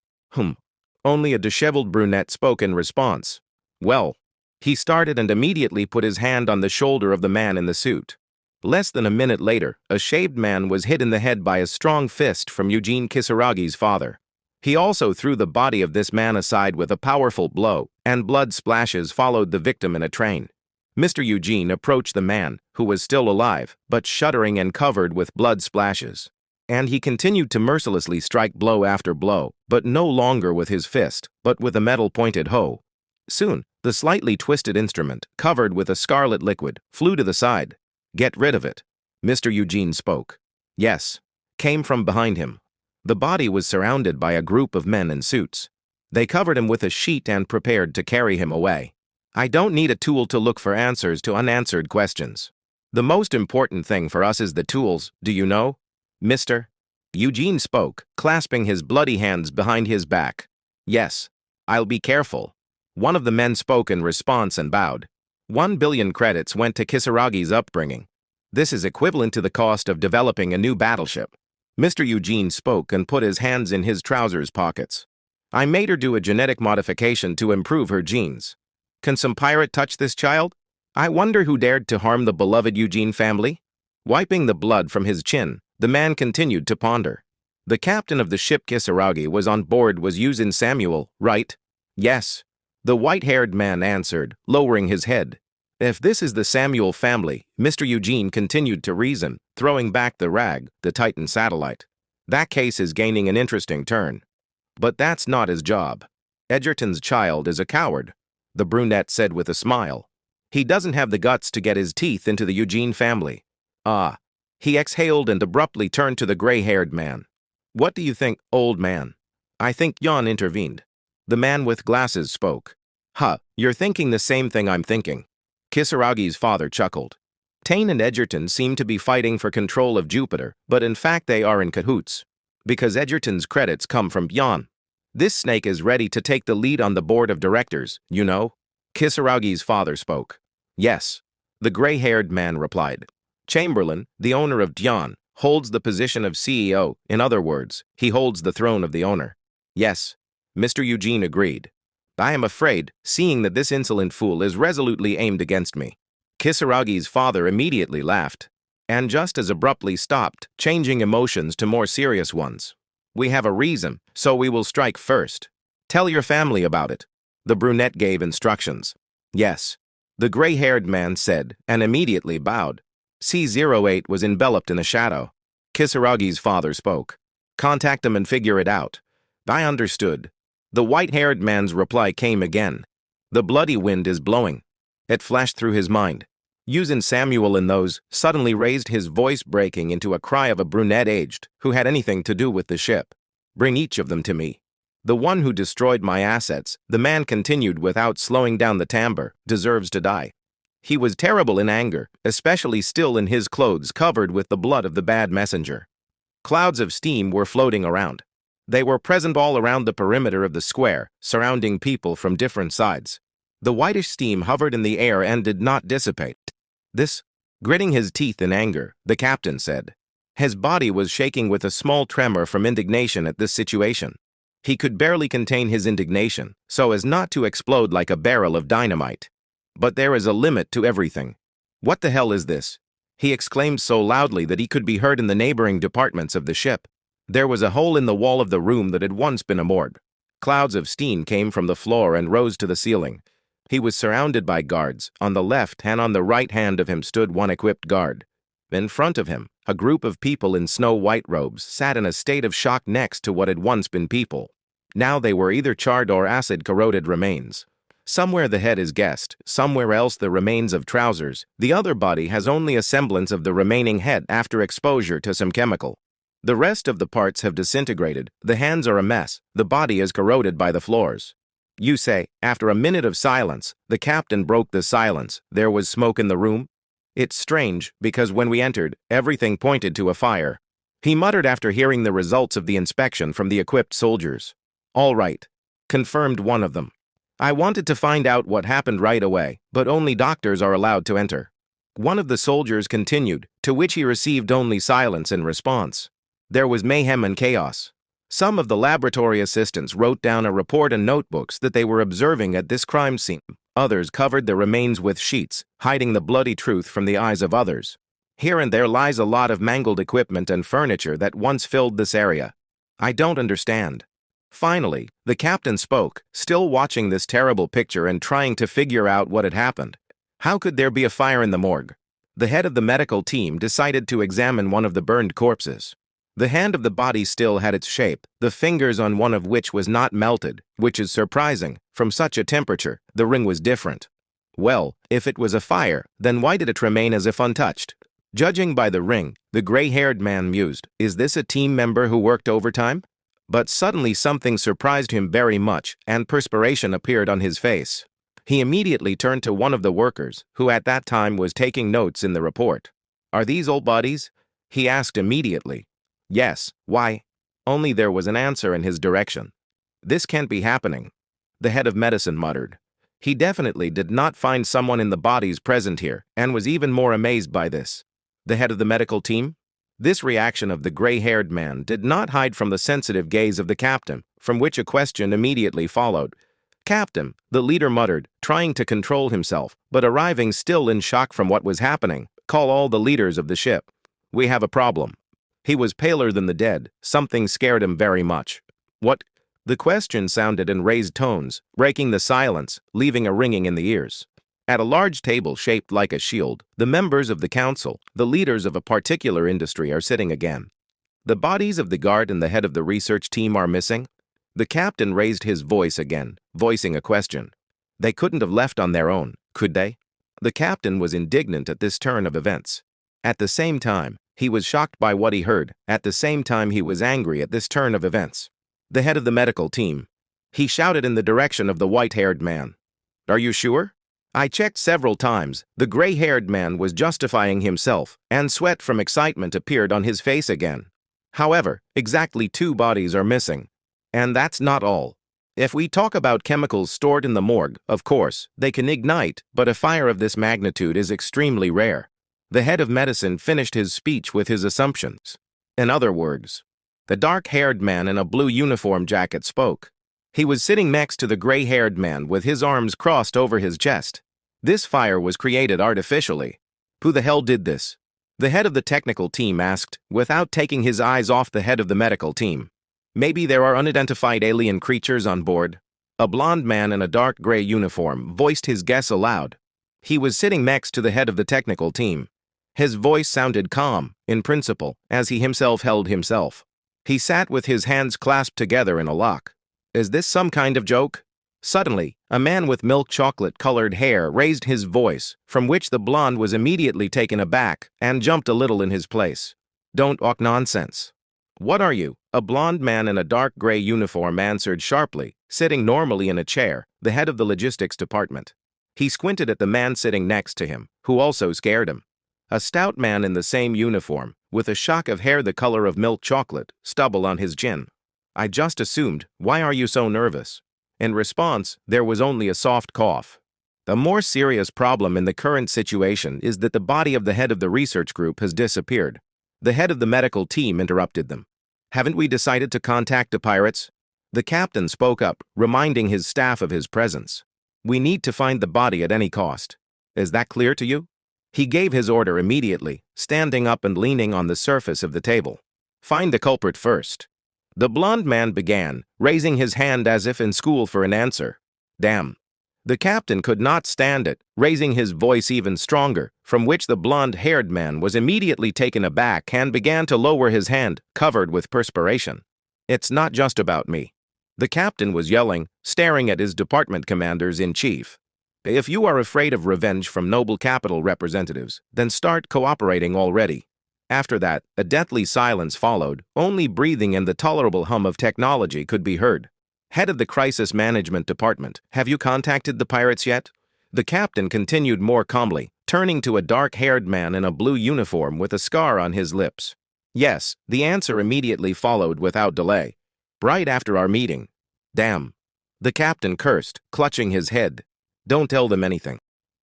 Only a disheveled brunette spoke in response. Well, he started and immediately put his hand on the shoulder of the man in the suit. Less than a minute later, a shaved man was hit in the head by a strong fist from Eugene Kisaragi's father. He also threw the body of this man aside with a powerful blow, and blood splashes followed the victim in a train. Mr. Eugene approached the man, who was still alive, but shuddering and covered with blood splashes. And he continued to mercilessly strike blow after blow, but no longer with his fist, but with a metal-pointed hoe. Soon, the slightly twisted instrument, covered with a scarlet liquid, flew to the side. Get rid of it. Mr. Eugene spoke. Yes. Came from behind him. The body was surrounded by a group of men in suits. They covered him with a sheet and prepared to carry him away. I don't need a tool to look for answers to unanswered questions. The most important thing for us is the tools, do you know? Mr. Eugene spoke, clasping his bloody hands behind his back. Yes, I'll be careful. One of the men spoke in response and bowed. 1 billion credits went to Kisaragi's upbringing. This is equivalent to the cost of developing a new battleship. Mr. Eugene spoke and put his hands in his trousers pockets. I made her do a genetic modification to improve her genes. Can some pirate touch this child? I wonder who dared to harm the beloved Eugene family? Wiping the blood from his chin, the man continued to ponder. The captain of the ship Kisaragi was on board was Yuzin Samuel, right? Yes. The white-haired man answered, lowering his head. If this is the Samuel family, Mr. Eugene continued to reason, throwing back the rag, the Titan satellite. That case is gaining an interesting turn. But that's not his job. Edgerton's child is a coward, the brunette said with a smile. He doesn't have the guts to get his teeth into the Eugene family. Ah. He exhaled and abruptly turned to the gray-haired man. What do you think, old man? I think Jan intervened. The man with glasses spoke. You're thinking the same thing I'm thinking. Kisaragi's father chuckled. Tane and Edgerton seem to be fighting for control of Jupiter, but in fact they are in cahoots. Because Edgerton's credits come from Jan. This snake is ready to take the lead on the board of directors, you know? Kisaragi's father spoke. Yes. The gray-haired man replied. Chamberlain, the owner of Dian, holds the position of CEO. In other words, he holds the throne of the owner. Yes. Mr. Eugene agreed. I am afraid, seeing that this insolent fool is resolutely aimed against me. Kisaragi's father immediately laughed, and just as abruptly stopped, changing emotions to more serious ones. We have a reason, so we will strike first. Tell your family about it. The brunette gave instructions. Yes. The gray-haired man said, and immediately bowed. C08 was enveloped in a shadow. Kisaragi's father spoke. Contact them and figure it out. I understood. The white-haired man's reply came again. The bloody wind is blowing. It flashed through his mind. Yuzin Samuel in those suddenly raised his voice, breaking into a cry of a brunette aged who had anything to do with the ship. Bring each of them to me. The one who destroyed my assets, the man continued without slowing down the timbre, deserves to die. He was terrible in anger, especially still in his clothes covered with the blood of the bad messenger. Clouds of steam were floating around. They were present all around the perimeter of the square, surrounding people from different sides. The whitish steam hovered in the air and did not dissipate. Gritting his teeth in anger, the captain said. His body was shaking with a small tremor from indignation at this situation. He could barely contain his indignation, so as not to explode like a barrel of dynamite. But there is a limit to everything. What the hell is this? He exclaimed so loudly that he could be heard in the neighboring departments of the ship. There was a hole in the wall of the room that had once been a morgue. Clouds of steam came from the floor and rose to the ceiling. He was surrounded by guards. On the left and on the right hand of him stood one equipped guard. In front of him, a group of people in snow-white robes sat in a state of shock next to what had once been people. Now they were either charred or acid-corroded remains. Somewhere the head is guessed, somewhere else the remains of trousers. The other body has only a semblance of the remaining head after exposure to some chemical. The rest of the parts have disintegrated, the hands are a mess, the body is corroded by the floors. You say, after a minute of silence, the captain broke the silence. There was smoke in the room? It's strange, because when we entered, everything pointed to a fire. He muttered after hearing the results of the inspection from the equipped soldiers. All right, confirmed one of them. I wanted to find out what happened right away, but only doctors are allowed to enter. One of the soldiers continued, to which he received only silence in response. There was mayhem and chaos. Some of the laboratory assistants wrote down a report in notebooks that they were observing at this crime scene. Others covered the remains with sheets, hiding the bloody truth from the eyes of others. Here and there lies a lot of mangled equipment and furniture that once filled this area. I don't understand. Finally, the captain spoke, still watching this terrible picture and trying to figure out what had happened. How could there be a fire in the morgue? The head of the medical team decided to examine one of the burned corpses. The hand of the body still had its shape, the fingers on one of which was not melted, which is surprising. From such a temperature, the ring was different. Well, if it was a fire, then why did it remain as if untouched? Judging by the ring, the gray-haired man mused, is this a team member who worked overtime? But suddenly something surprised him very much, and perspiration appeared on his face. He immediately turned to one of the workers, who at that time was taking notes in the report. Are these old bodies? He asked immediately. Yes, why? Only there was an answer in his direction. This can't be happening. The head of medicine muttered. He definitely did not find someone in the bodies present here, and was even more amazed by this. The head of the medical team? This reaction of the gray-haired man did not hide from the sensitive gaze of the captain, from which a question immediately followed. Captain, the leader muttered, trying to control himself, but arriving still in shock from what was happening. Call all the leaders of the ship. We have a problem. He was paler than the dead. Something scared him very much. What? The question sounded in raised tones, breaking the silence, leaving a ringing in the ears. At a large table shaped like a shield, the members of the council, the leaders of a particular industry, are sitting again. The bodies of the guard and the head of the research team are missing. The captain raised his voice again, voicing a question. They couldn't have left on their own, could they? The captain was indignant at this turn of events. At the same time, he was shocked by what he heard. At the same time, he was angry at this turn of events. The head of the medical team. He shouted in the direction of the white-haired man. Are you sure? I checked several times. The gray-haired man was justifying himself, and sweat from excitement appeared on his face again. However, exactly 2 bodies are missing. And that's not all. If we talk about chemicals stored in the morgue, of course, they can ignite, but a fire of this magnitude is extremely rare. The head of medicine finished his speech with his assumptions. In other words, the dark-haired man in a blue uniform jacket spoke. He was sitting next to the gray-haired man with his arms crossed over his chest. This fire was created artificially. Who the hell did this? The head of the technical team asked, without taking his eyes off the head of the medical team. Maybe there are unidentified alien creatures on board. A blond man in a dark gray uniform voiced his guess aloud. He was sitting next to the head of the technical team. His voice sounded calm, in principle, as he himself held himself. He sat with his hands clasped together in a lock. Is this some kind of joke? Suddenly, a man with milk chocolate-colored hair raised his voice, from which the blonde was immediately taken aback and jumped a little in his place. Don't talk nonsense. What are you? A blond man in a dark gray uniform answered sharply, sitting normally in a chair, the head of the logistics department. He squinted at the man sitting next to him, who also scared him. A stout man in the same uniform, with a shock of hair the color of milk chocolate, stubble on his chin. I just assumed, why are you so nervous? In response, there was only a soft cough. The more serious problem in the current situation is that the body of the head of the research group has disappeared. The head of the medical team interrupted them. Haven't we decided to contact the pirates? The captain spoke up, reminding his staff of his presence. We need to find the body at any cost. Is that clear to you? He gave his order immediately, standing up and leaning on the surface of the table. Find the culprit first. The blond man began, raising his hand as if in school for an answer. Damn. The captain could not stand it, raising his voice even stronger, from which the blond-haired man was immediately taken aback and began to lower his hand, covered with perspiration. It's not just about me. The captain was yelling, staring at his department commanders-in-chief. If you are afraid of revenge from noble capital representatives, then start cooperating already. After that, a deathly silence followed, only breathing and the tolerable hum of technology could be heard. Head of the Crisis Management Department, have you contacted the pirates yet? The captain continued more calmly, turning to a dark-haired man in a blue uniform with a scar on his lips. Yes, the answer immediately followed without delay. Right after our meeting. Damn. The captain cursed, clutching his head. Don't tell them anything.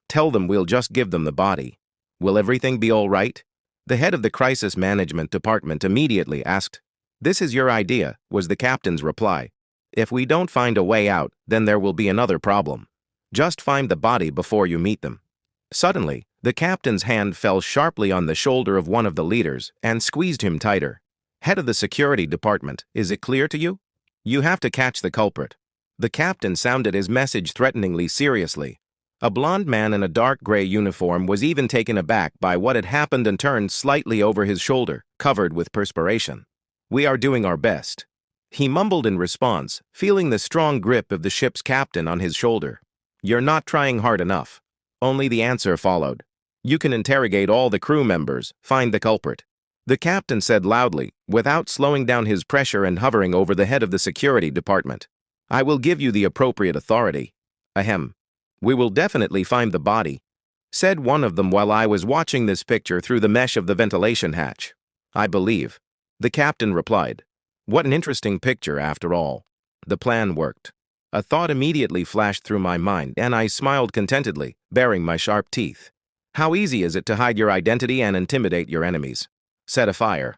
Tell them we'll just give them the body. Will everything be all right? The head of the Crisis Management Department immediately asked. This is your idea, was the captain's reply. If we don't find a way out, then there will be another problem. Just find the body before you meet them. Suddenly, the captain's hand fell sharply on the shoulder of one of the leaders and squeezed him tighter. Head of the security department, is it clear to you? You have to catch the culprit. The captain sounded his message threateningly seriously. A blond man in a dark gray uniform was even taken aback by what had happened and turned slightly over his shoulder, covered with perspiration. We are doing our best. He mumbled in response, feeling the strong grip of the ship's captain on his shoulder. You're not trying hard enough. Only the answer followed. You can interrogate all the crew members, find the culprit. The captain said loudly, without slowing down his pressure and hovering over the head of the security department. I will give you the appropriate authority. Ahem. We will definitely find the body, said one of them while I was watching this picture through the mesh of the ventilation hatch. I believe. The captain replied. What an interesting picture, after all. The plan worked. A thought immediately flashed through my mind, and I smiled contentedly, baring my sharp teeth. How easy is it to hide your identity and intimidate your enemies? Set a fire.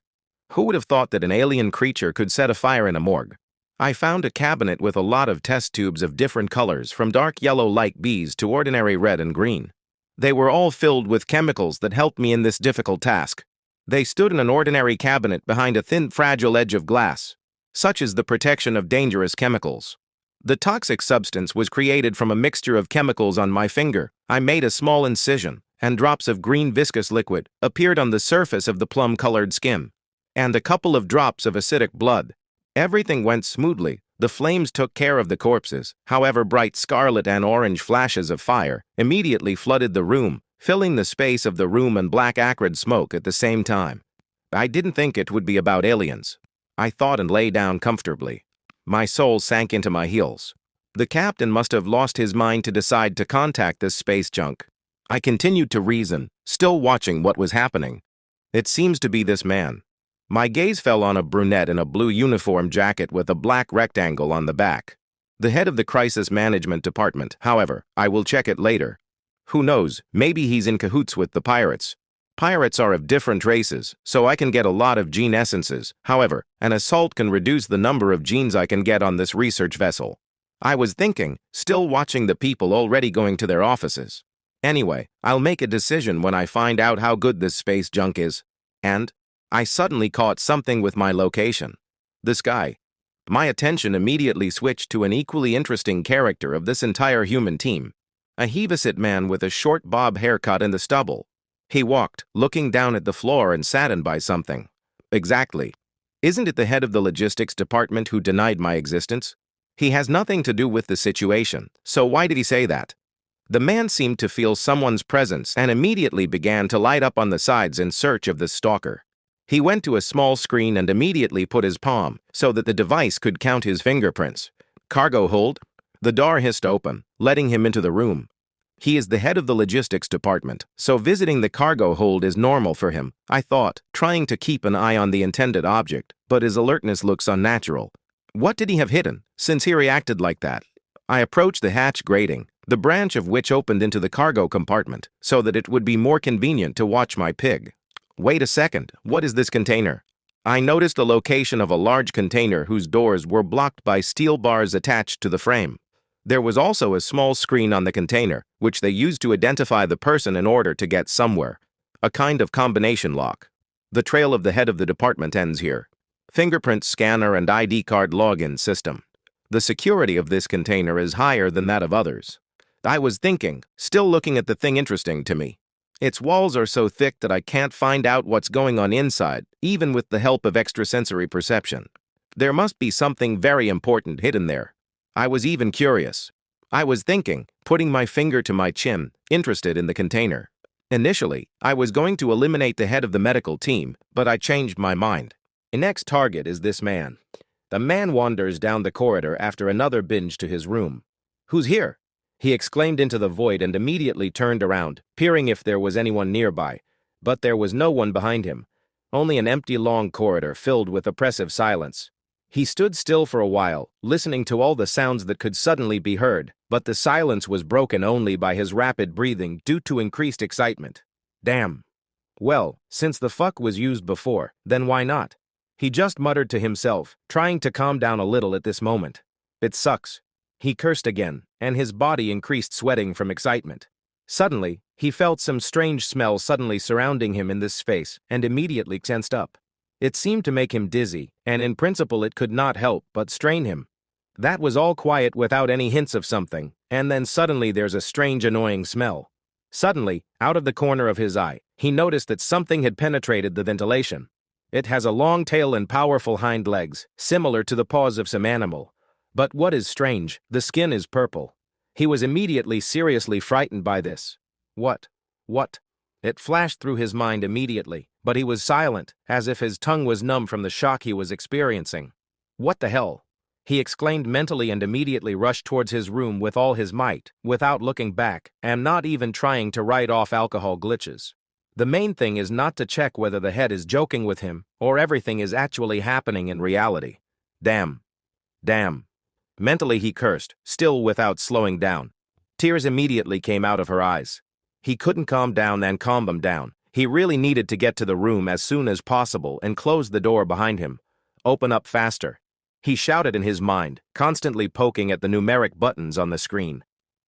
Who would have thought that an alien creature could set a fire in a morgue? I found a cabinet with a lot of test tubes of different colors, from dark yellow like bees to ordinary red and green. They were all filled with chemicals that helped me in this difficult task. They stood in an ordinary cabinet behind a thin, fragile edge of glass. Such is the protection of dangerous chemicals. The toxic substance was created from a mixture of chemicals on my finger. I made a small incision, and drops of green viscous liquid appeared on the surface of the plum-colored skin, and a couple of drops of acidic blood. Everything went smoothly. The flames took care of the corpses. However, bright scarlet and orange flashes of fire immediately flooded the room, filling the space of the room and black acrid smoke at the same time. I didn't think it would be about aliens. I thought and lay down comfortably. My soul sank into my heels. The captain must have lost his mind to decide to contact this space junk. I continued to reason, still watching what was happening. It seems to be this man. My gaze fell on a brunette in a blue uniform jacket with a black rectangle on the back. The head of the Crisis Management Department, however, I will check it later. Who knows, maybe he's in cahoots with the pirates. Pirates are of different races, so I can get a lot of gene essences. However, an assault can reduce the number of genes I can get on this research vessel. I was thinking, still watching the people already going to their offices. Anyway, I'll make a decision when I find out how good this space junk is. And I suddenly caught something with my location. The sky. My attention immediately switched to an equally interesting character of this entire human team. A heaviside man with a short bob haircut in the stubble. He walked, looking down at the floor and saddened by something. Exactly. Isn't it the head of the logistics department who denied my existence? He has nothing to do with the situation, so why did he say that? The man seemed to feel someone's presence and immediately began to light up on the sides in search of the stalker. He went to a small screen and immediately put his palm so that the device could count his fingerprints. Cargo hold. The door hissed open, letting him into the room. He is the head of the logistics department, so visiting the cargo hold is normal for him, I thought, trying to keep an eye on the intended object, but his alertness looks unnatural. What did he have hidden, since he reacted like that? I approached the hatch grating, the branch of which opened into the cargo compartment, so that it would be more convenient to watch my pig. Wait a second, what is this container? I noticed the location of a large container whose doors were blocked by steel bars attached to the frame. There was also a small screen on the container, which they used to identify the person in order to get somewhere. A kind of combination lock. The trail of the head of the department ends here. Fingerprint scanner and ID card login system. The security of this container is higher than that of others. I was thinking, still looking at the thing interesting to me. Its walls are so thick that I can't find out what's going on inside, even with the help of extrasensory perception. There must be something very important hidden there. I was even curious. I was thinking, putting my finger to my chin, interested in the container. Initially, I was going to eliminate the head of the medical team, but I changed my mind. The next target is this man. The man wanders down the corridor after another binge to his room. "Who's here?" he exclaimed into the void and immediately turned around, peering if there was anyone nearby. But there was no one behind him. Only an empty long corridor filled with oppressive silence. He stood still for a while, listening to all the sounds that could suddenly be heard, but the silence was broken only by his rapid breathing due to increased excitement. Damn. Well, since the fuck was used before, then why not? He just muttered to himself, trying to calm down a little at this moment. It sucks. He cursed again, and his body increased sweating from excitement. Suddenly, he felt some strange smell suddenly surrounding him in this space, and immediately tensed up. It seemed to make him dizzy, and in principle it could not help but strain him. That was all quiet without any hints of something, and then suddenly there's a strange annoying smell. Suddenly, out of the corner of his eye, he noticed that something had penetrated the ventilation. It has a long tail and powerful hind legs, similar to the paws of some animal. But what is strange, the skin is purple. He was immediately seriously frightened by this. What? It flashed through his mind immediately, but he was silent, as if his tongue was numb from the shock he was experiencing. What the hell? He exclaimed mentally and immediately rushed towards his room with all his might, without looking back, and not even trying to write off alcohol glitches. The main thing is not to check whether the head is joking with him, or everything is actually happening in reality. Damn. Mentally he cursed, still without slowing down. Tears immediately came out of her eyes. He couldn't calm them down. He really needed to get to the room as soon as possible and close the door behind him. Open up faster. He shouted in his mind, constantly poking at the numeric buttons on the screen.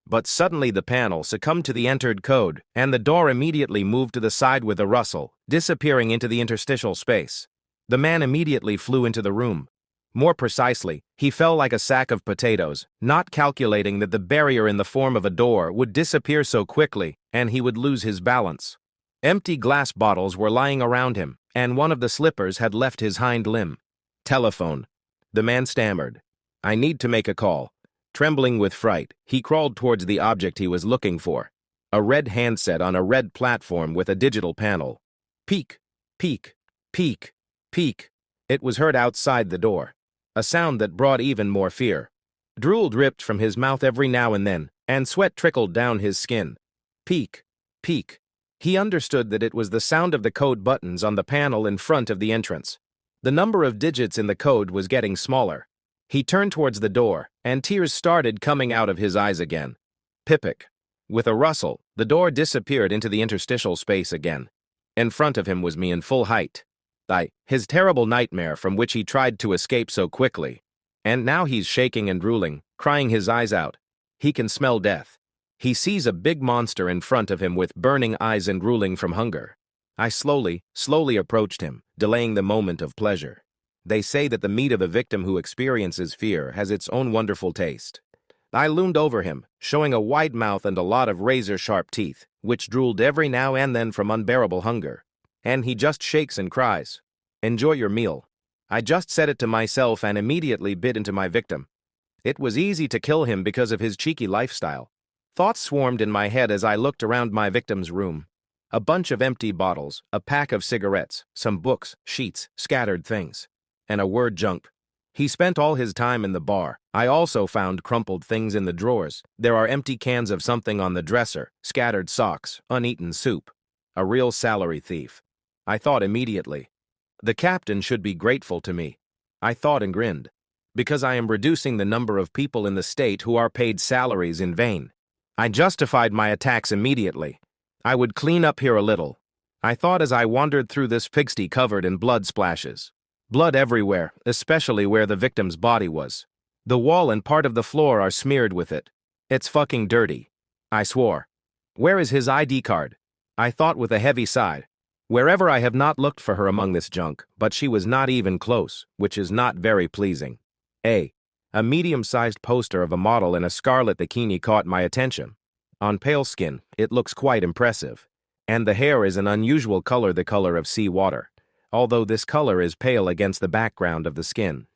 But suddenly the panel succumbed to the entered code, and the door immediately moved to the side with a rustle, disappearing into the interstitial space. The man immediately flew into the room. More precisely, he fell like a sack of potatoes, not calculating that the barrier in the form of a door would disappear so quickly, and he would lose his balance. Empty glass bottles were lying around him, and one of the slippers had left his hind limb. Telephone. The man stammered. I need to make a call. Trembling with fright, he crawled towards the object he was looking for. A red handset on a red platform with a digital panel. Peek, peek, peek, peek. It was heard outside the door. A sound that brought even more fear. Drool dripped from his mouth every now and then, and sweat trickled down his skin. Peek, peek. He understood that it was the sound of the code buttons on the panel in front of the entrance. The number of digits in the code was getting smaller. He turned towards the door, and tears started coming out of his eyes again. Pipic. With a rustle, the door disappeared into the interstitial space again. In front of him was me in full height. His terrible nightmare from which he tried to escape so quickly. And now he's shaking and drooling, crying his eyes out. He can smell death. He sees a big monster in front of him with burning eyes and drooling from hunger. I slowly approached him, delaying the moment of pleasure. They say that the meat of the victim who experiences fear has its own wonderful taste. I loomed over him, showing a wide mouth and a lot of razor-sharp teeth, which drooled every now and then from unbearable hunger. And he just shakes and cries. Enjoy your meal. I just said it to myself and immediately bit into my victim. It was easy to kill him because of his cheeky lifestyle. Thoughts swarmed in my head as I looked around my victim's room. A bunch of empty bottles, a pack of cigarettes, some books, sheets, scattered things. And a word junk. He spent all his time in the bar. I also found crumpled things in the drawers. There are empty cans of something on the dresser, scattered socks, uneaten soup. A real salary thief. I thought immediately. The captain should be grateful to me. I thought and grinned. Because I am reducing the number of people in the state who are paid salaries in vain. I justified my attacks immediately. I would clean up here a little. I thought as I wandered through this pigsty covered in blood splashes. Blood everywhere, especially where the victim's body was. The wall and part of the floor are smeared with it. It's fucking dirty. I swore. Where is his ID card? I thought with a heavy sigh. Wherever I have not looked for her among this junk, but she was not even close, which is not very pleasing. A medium-sized poster of a model in a scarlet bikini caught my attention. On pale skin, it looks quite impressive. And the hair is an unusual color, the color of seawater. Although this color is pale against the background of the skin.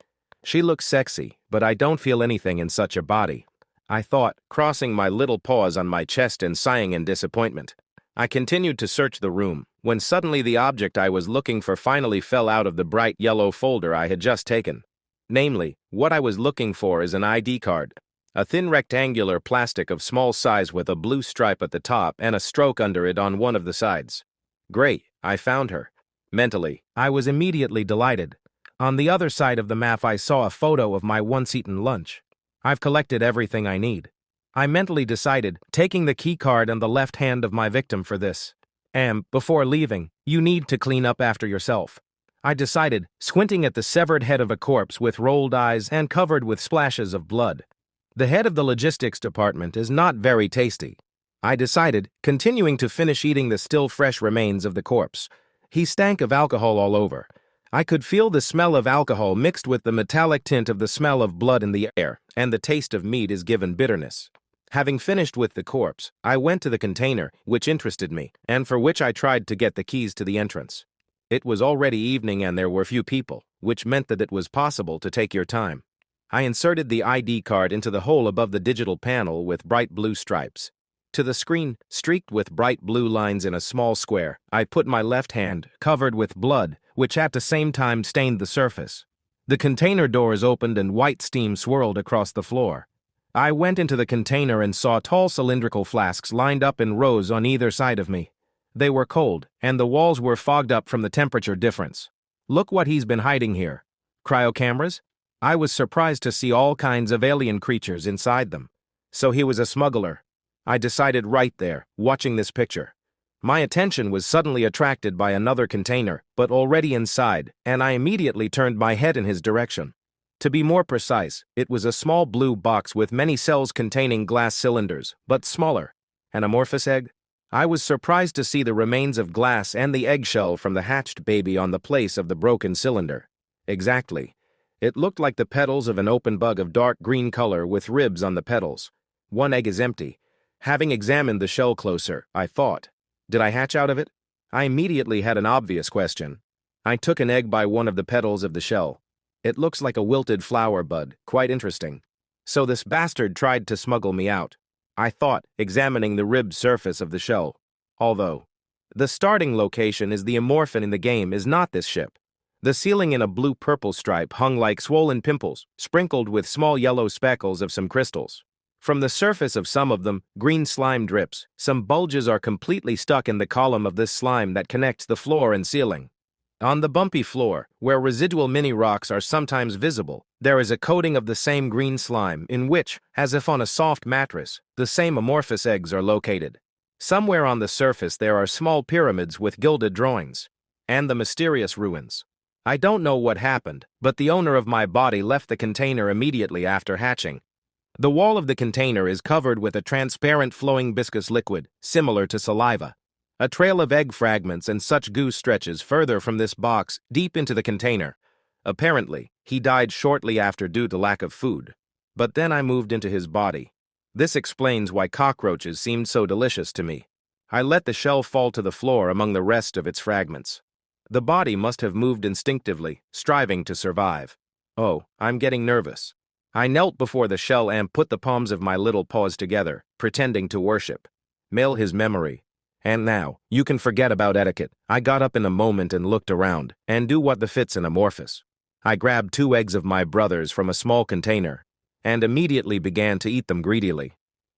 She looks sexy, but I don't feel anything in such a body. I thought, crossing my little paws on my chest and sighing in disappointment. I continued to search the room, when suddenly the object I was looking for finally fell out of the bright yellow folder I had just taken. Namely, what I was looking for is an ID card. A thin rectangular plastic of small size with a blue stripe at the top and a stroke under it on one of the sides. Great, I found her. Mentally, I was immediately delighted. On the other side of the map I saw a photo of my once-eaten lunch. I've collected everything I need. I mentally decided, taking the key card and the left hand of my victim for this. Before leaving, you need to clean up after yourself. I decided, squinting at the severed head of a corpse with rolled eyes and covered with splashes of blood. The head of the logistics department is not very tasty. I decided, continuing to finish eating the still fresh remains of the corpse. He stank of alcohol all over. I could feel the smell of alcohol mixed with the metallic tint of the smell of blood in the air, and the taste of meat is given bitterness. Having finished with the corpse, I went to the container, which interested me, and for which I tried to get the keys to the entrance. It was already evening and there were few people, which meant that it was possible to take your time. I inserted the ID card into the hole above the digital panel with bright blue stripes. To the screen, streaked with bright blue lines in a small square, I put my left hand, covered with blood, which at the same time stained the surface. The container doors opened and white steam swirled across the floor. I went into the container and saw tall cylindrical flasks lined up in rows on either side of me. They were cold, and the walls were fogged up from the temperature difference. Look what he's been hiding here. Cryo cameras? I was surprised to see all kinds of alien creatures inside them. So he was a smuggler. I decided right there, watching this picture. My attention was suddenly attracted by another container, but already inside, and I immediately turned my head in his direction. To be more precise, it was a small blue box with many cells containing glass cylinders, but smaller. An amorphous egg? I was surprised to see the remains of glass and the eggshell from the hatched baby on the place of the broken cylinder. Exactly. It looked like the petals of an open bug of dark green color with ribs on the petals. One egg is empty. Having examined the shell closer, I thought, did I hatch out of it? I immediately had an obvious question. I took an egg by one of the petals of the shell. It looks like a wilted flower bud, quite interesting. So this bastard tried to smuggle me out. I thought, examining the ribbed surface of the shell. Although, the starting location is the amorphin in the game is not this ship. The ceiling in a blue-purple stripe hung like swollen pimples, sprinkled with small yellow speckles of some crystals. From the surface of some of them, green slime drips. Some bulges are completely stuck in the column of this slime that connects the floor and ceiling. On the bumpy floor, where residual mini-rocks are sometimes visible, there is a coating of the same green slime in which, as if on a soft mattress, the same amorphous eggs are located. Somewhere on the surface there are small pyramids with gilded drawings. And the mysterious ruins. I don't know what happened, but the owner of my body left the container immediately after hatching. The wall of the container is covered with a transparent flowing viscous liquid, similar to saliva. A trail of egg fragments and such goo stretches further from this box, deep into the container. Apparently, he died shortly after due to lack of food. But then I moved into his body. This explains why cockroaches seemed so delicious to me. I let the shell fall to the floor among the rest of its fragments. The body must have moved instinctively, striving to survive. Oh, I'm getting nervous. I knelt before the shell and put the palms of my little paws together, pretending to worship. Mail his memory. And now, you can forget about etiquette. I got up in a moment and looked around, and do what befits an amorphous. I grabbed 2 eggs of my brother's from a small container and immediately began to eat them greedily,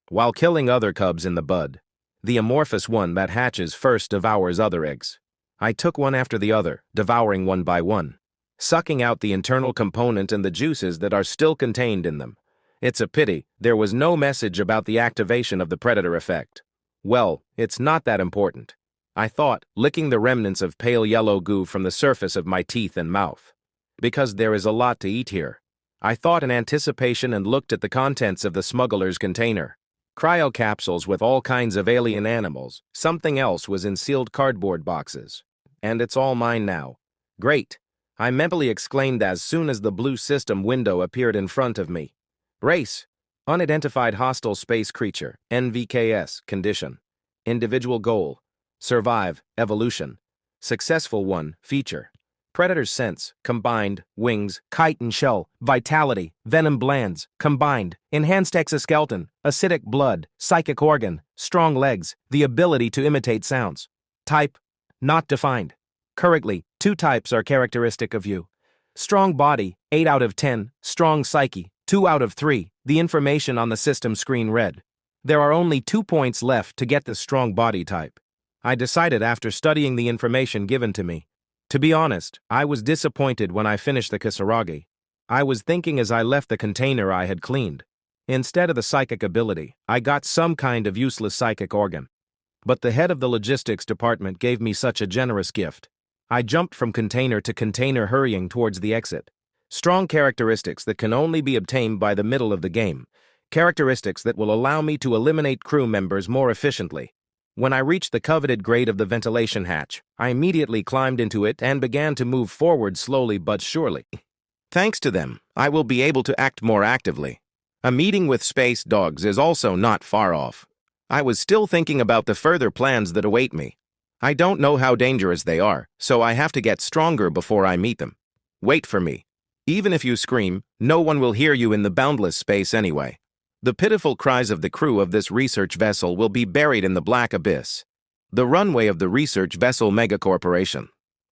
while killing other cubs in the bud. The amorphous one that hatches first devours other eggs. I took one after the other, devouring one by one, sucking out the internal component and the juices that are still contained in them. It's a pity there was no message about the activation of the predator effect. Well, it's not that important, I thought, licking the remnants of pale yellow goo from the surface of my teeth and mouth. Because there is a lot to eat here, I thought in anticipation and looked at the contents of the smuggler's container. Cryo capsules with all kinds of alien animals. Something else was in sealed cardboard boxes. And it's all mine now. Great, I mentally exclaimed as soon as the blue system window appeared in front of me. Race: Unidentified Hostile Space Creature, NVKS, Condition. Individual Goal: Survive, Evolution. Successful 1, Feature. Predator's Sense, Combined, Wings, Kite and Shell, Vitality, Venom Glands, Combined, Enhanced Exoskeleton, Acidic Blood, Psychic Organ, Strong Legs, the ability to imitate sounds. Type: Not defined. Currently, 2 types are characteristic of you. Strong Body, 8 out of 10, Strong Psyche, 2 out of 3, the information on the system screen read. There are only 2 points left to get the strong body type. I decided after studying the information given to me. To be honest, I was disappointed when I finished the kisaragi. I was thinking as I left the container I had cleaned. Instead of the psychic ability, I got some kind of useless psychic organ. But the head of the logistics department gave me such a generous gift. I jumped from container to container, hurrying towards the exit. Strong characteristics that can only be obtained by the middle of the game. Characteristics that will allow me to eliminate crew members more efficiently. When I reached the coveted grate of the ventilation hatch, I immediately climbed into it and began to move forward slowly but surely. Thanks to them, I will be able to act more actively. A meeting with space dogs is also not far off. I was still thinking about the further plans that await me. I don't know how dangerous they are, so I have to get stronger before I meet them. Wait for me. Even if you scream, no one will hear you in the boundless space anyway. The pitiful cries of the crew of this research vessel will be buried in the black abyss. The runway of the research vessel megacorporation.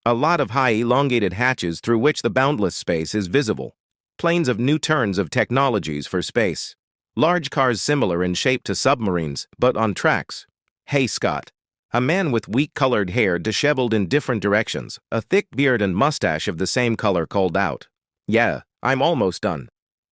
A lot of high elongated hatches through which the boundless space is visible. Planes of new turns of technologies for space. Large cars similar in shape to submarines, but on tracks. Hey Scott. A man with wheat-colored hair disheveled in different directions, a thick beard and mustache of the same color called out. Yeah, I'm almost done.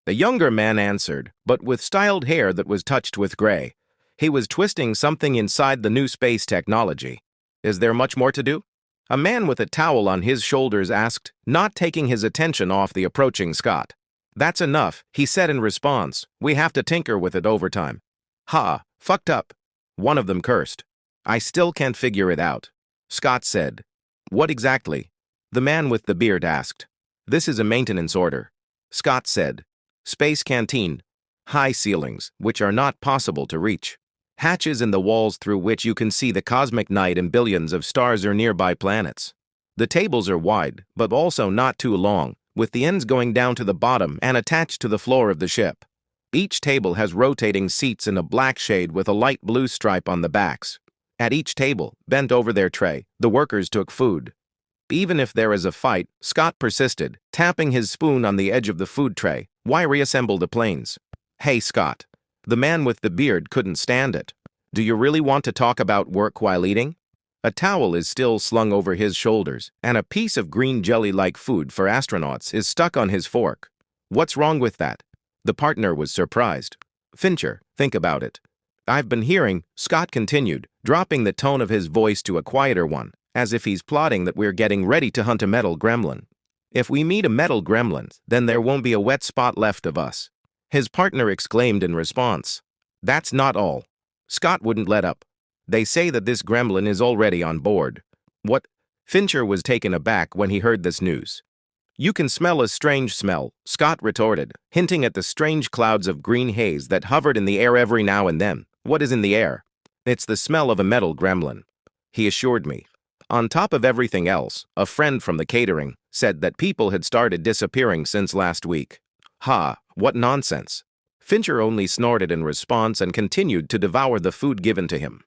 The younger man answered, but with styled hair that was touched with gray. He was twisting something inside the new space technology. Is there much more to do? A man with a towel on his shoulders asked, not taking his attention off the approaching Scott. That's enough, he said in response. We have to tinker with it overtime. Ha, fucked up. One of them cursed. I still can't figure it out. Scott said. What exactly? The man with the beard asked. This is a maintenance order. Scott said. Space canteen. High ceilings, which are not possible to reach. Hatches in the walls through which you can see the cosmic night and billions of stars or nearby planets. The tables are wide, but also not too long, with the ends going down to the bottom and attached to the floor of the ship. Each table has rotating seats in a black shade with a light blue stripe on the backs. At each table, bent over their tray, the workers took food. Even if there is a fight, Scott persisted, tapping his spoon on the edge of the food tray. Why reassemble the planes? Hey, Scott. The man with the beard couldn't stand it. Do you really want to talk about work while eating? A towel is still slung over his shoulders, and a piece of green jelly-like food for astronauts is stuck on his fork. What's wrong with that? The partner was surprised. Fincher, think about it. I've been hearing, Scott continued, dropping the tone of his voice to a quieter one, as if he's plotting that we're getting ready to hunt a metal gremlin. If we meet a metal gremlin, then there won't be a wet spot left of us. His partner exclaimed in response. That's not all. Scott wouldn't let up. They say that this gremlin is already on board. What? Fincher was taken aback when he heard this news. You can smell a strange smell, Scott retorted, hinting at the strange clouds of green haze that hovered in the air every now and then. What is in the air? It's the smell of a metal gremlin, he assured me. On top of everything else, a friend from the catering said that people had started disappearing since last week. Ha, what nonsense. Fincher only snorted in response and continued to devour the food given to him.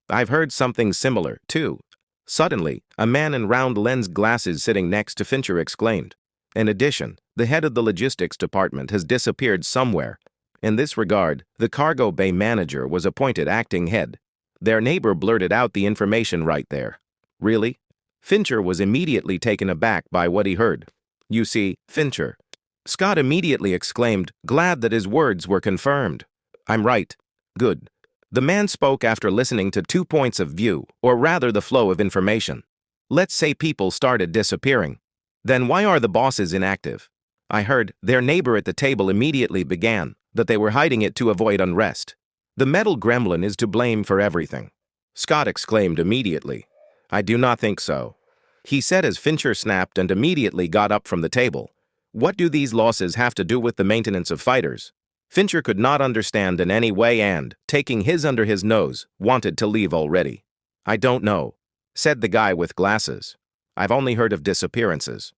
I've heard something similar, too. Suddenly, a man in round lens glasses sitting next to Fincher exclaimed. In addition, the head of the logistics department has disappeared somewhere. In this regard, the cargo bay manager was appointed acting head. Their neighbor blurted out the information right there. Really? Fincher was immediately taken aback by what he heard. You see, Fincher. Scott immediately exclaimed, glad that his words were confirmed. I'm right. Good. The man spoke after listening to 2 points of view, or rather the flow of information. Let's say people started disappearing. Then why are the bosses inactive? I heard their neighbor at the table immediately began that they were hiding it to avoid unrest. The metal gremlin is to blame for everything. Scott exclaimed immediately. I do not think so. He said as Fincher snapped and immediately got up from the table. What do these losses have to do with the maintenance of fighters? Fincher could not understand in any way and, taking his under his nose, wanted to leave already. I don't know, said the guy with glasses. I've only heard of disappearances.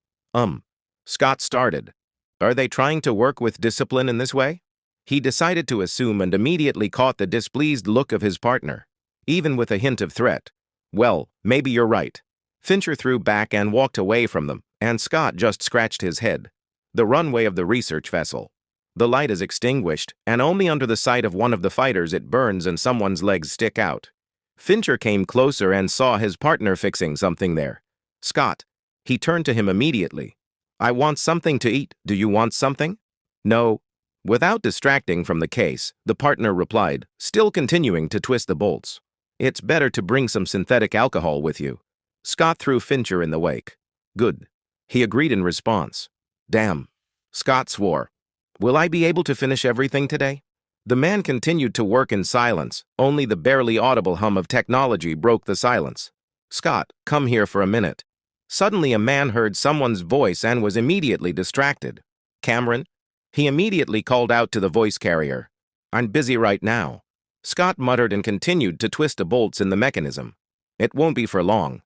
Scott started. Are they trying to work with discipline in this way? He decided to assume and immediately caught the displeased look of his partner, even with a hint of threat. Well, maybe you're right. Fincher threw back and walked away from them, and Scott just scratched his head. The runway of the research vessel. The light is extinguished, and only under the sight of one of the fighters it burns and someone's legs stick out. Fincher came closer and saw his partner fixing something there. Scott. He turned to him immediately. I want something to eat. Do you want something? No. Without distracting from the case, the partner replied, still continuing to twist the bolts. It's better to bring some synthetic alcohol with you. Scott threw Fincher in the wake. Good. He agreed in response. Damn. Scott swore. Will I be able to finish everything today? The man continued to work in silence. Only the barely audible hum of technology broke the silence. Scott, come here for a minute. Suddenly a man heard someone's voice and was immediately distracted. Cameron? He immediately called out to the voice carrier. I'm busy right now. Scott muttered and continued to twist the bolts in the mechanism. It won't be for long.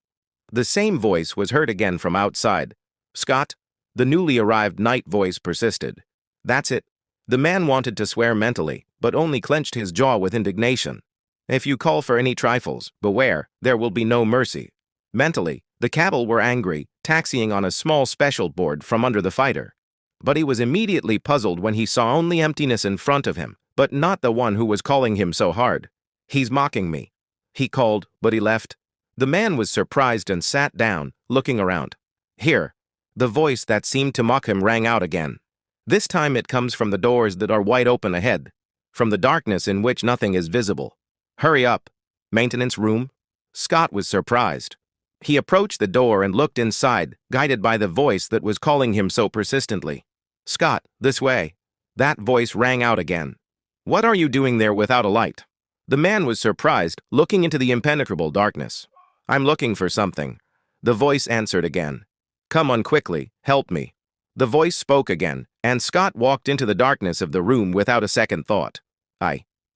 The same voice was heard again from outside. Scott? The newly arrived night voice persisted. That's it. The man wanted to swear mentally, but only clenched his jaw with indignation. If you call for any trifles, beware, there will be no mercy. Mentally, the cattle were angry, taxiing on a small special board from under the fighter. But he was immediately puzzled when he saw only emptiness in front of him, but not the one who was calling him so hard. He's mocking me. He called, but he left. The man was surprised and sat down, looking around. Here. The voice that seemed to mock him rang out again. This time it comes from the doors that are wide open ahead, from the darkness in which nothing is visible. Hurry up. Maintenance room? Scott was surprised. He approached the door and looked inside, guided by the voice that was calling him so persistently. Scott, this way. That voice rang out again. What are you doing there without a light? The man was surprised, looking into the impenetrable darkness. I'm looking for something. The voice answered again. Come on quickly, help me. The voice spoke again, and Scott walked into the darkness of the room without a second thought.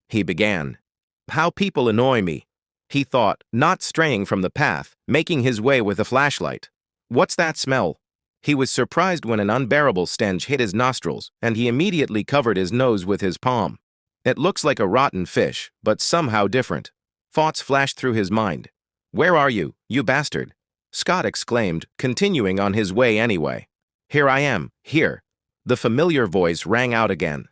He began. How people annoy me, he thought, not straying from the path, making his way with a flashlight. What's that smell? He was surprised when an unbearable stench hit his nostrils, and he immediately covered his nose with his palm. It looks like a rotten fish, but somehow different. Thoughts flashed through his mind. Where are you, you bastard? Scott exclaimed, continuing on his way anyway. Here I am, here. The familiar voice rang out again.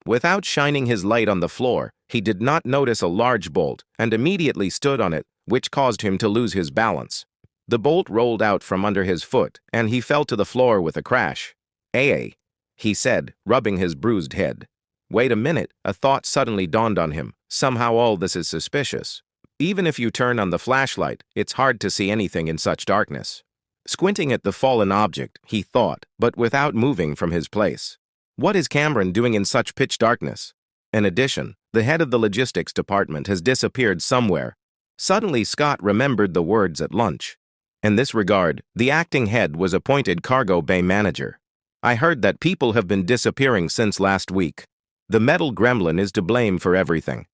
Without shining his light on the floor, he did not notice a large bolt and immediately stood on it, which caused him to lose his balance. The bolt rolled out from under his foot, and he fell to the floor with a crash. Hey, he said, rubbing his bruised head. Wait a minute, a thought suddenly dawned on him. Somehow all this is suspicious. Even if you turn on the flashlight, it's hard to see anything in such darkness. Squinting at the fallen object, he thought, but without moving from his place. What is Cameron doing in such pitch darkness? In addition, the head of the logistics department has disappeared somewhere. Suddenly Scott remembered the words at lunch. In this regard, the acting head was appointed cargo bay manager. I heard that people have been disappearing since last week. The metal gremlin is to blame for everything.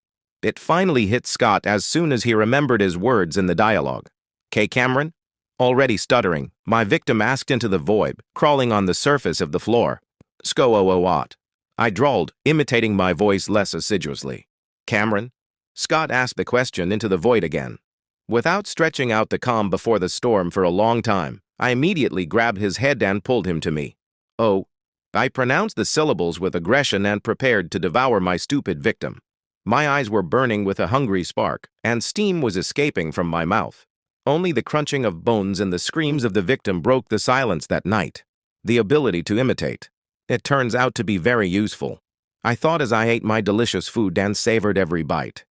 It finally hit Scott as soon as he remembered his words in the dialogue. K. Cameron? Already stuttering, my victim asked into the void, crawling on the surface of the floor. Sko-o-o-ot. I drawled, imitating my voice less assiduously. Cameron? Scott asked the question into the void again. Without stretching out the calm before the storm for a long time, I immediately grabbed his head and pulled him to me. Oh, I pronounced the syllables with aggression and prepared to devour my stupid victim. My eyes were burning with a hungry spark, and steam was escaping from my mouth. Only the crunching of bones and the screams of the victim broke the silence that night. The ability to imitate. It turns out to be very useful. I thought as I ate my delicious food and savored every bite.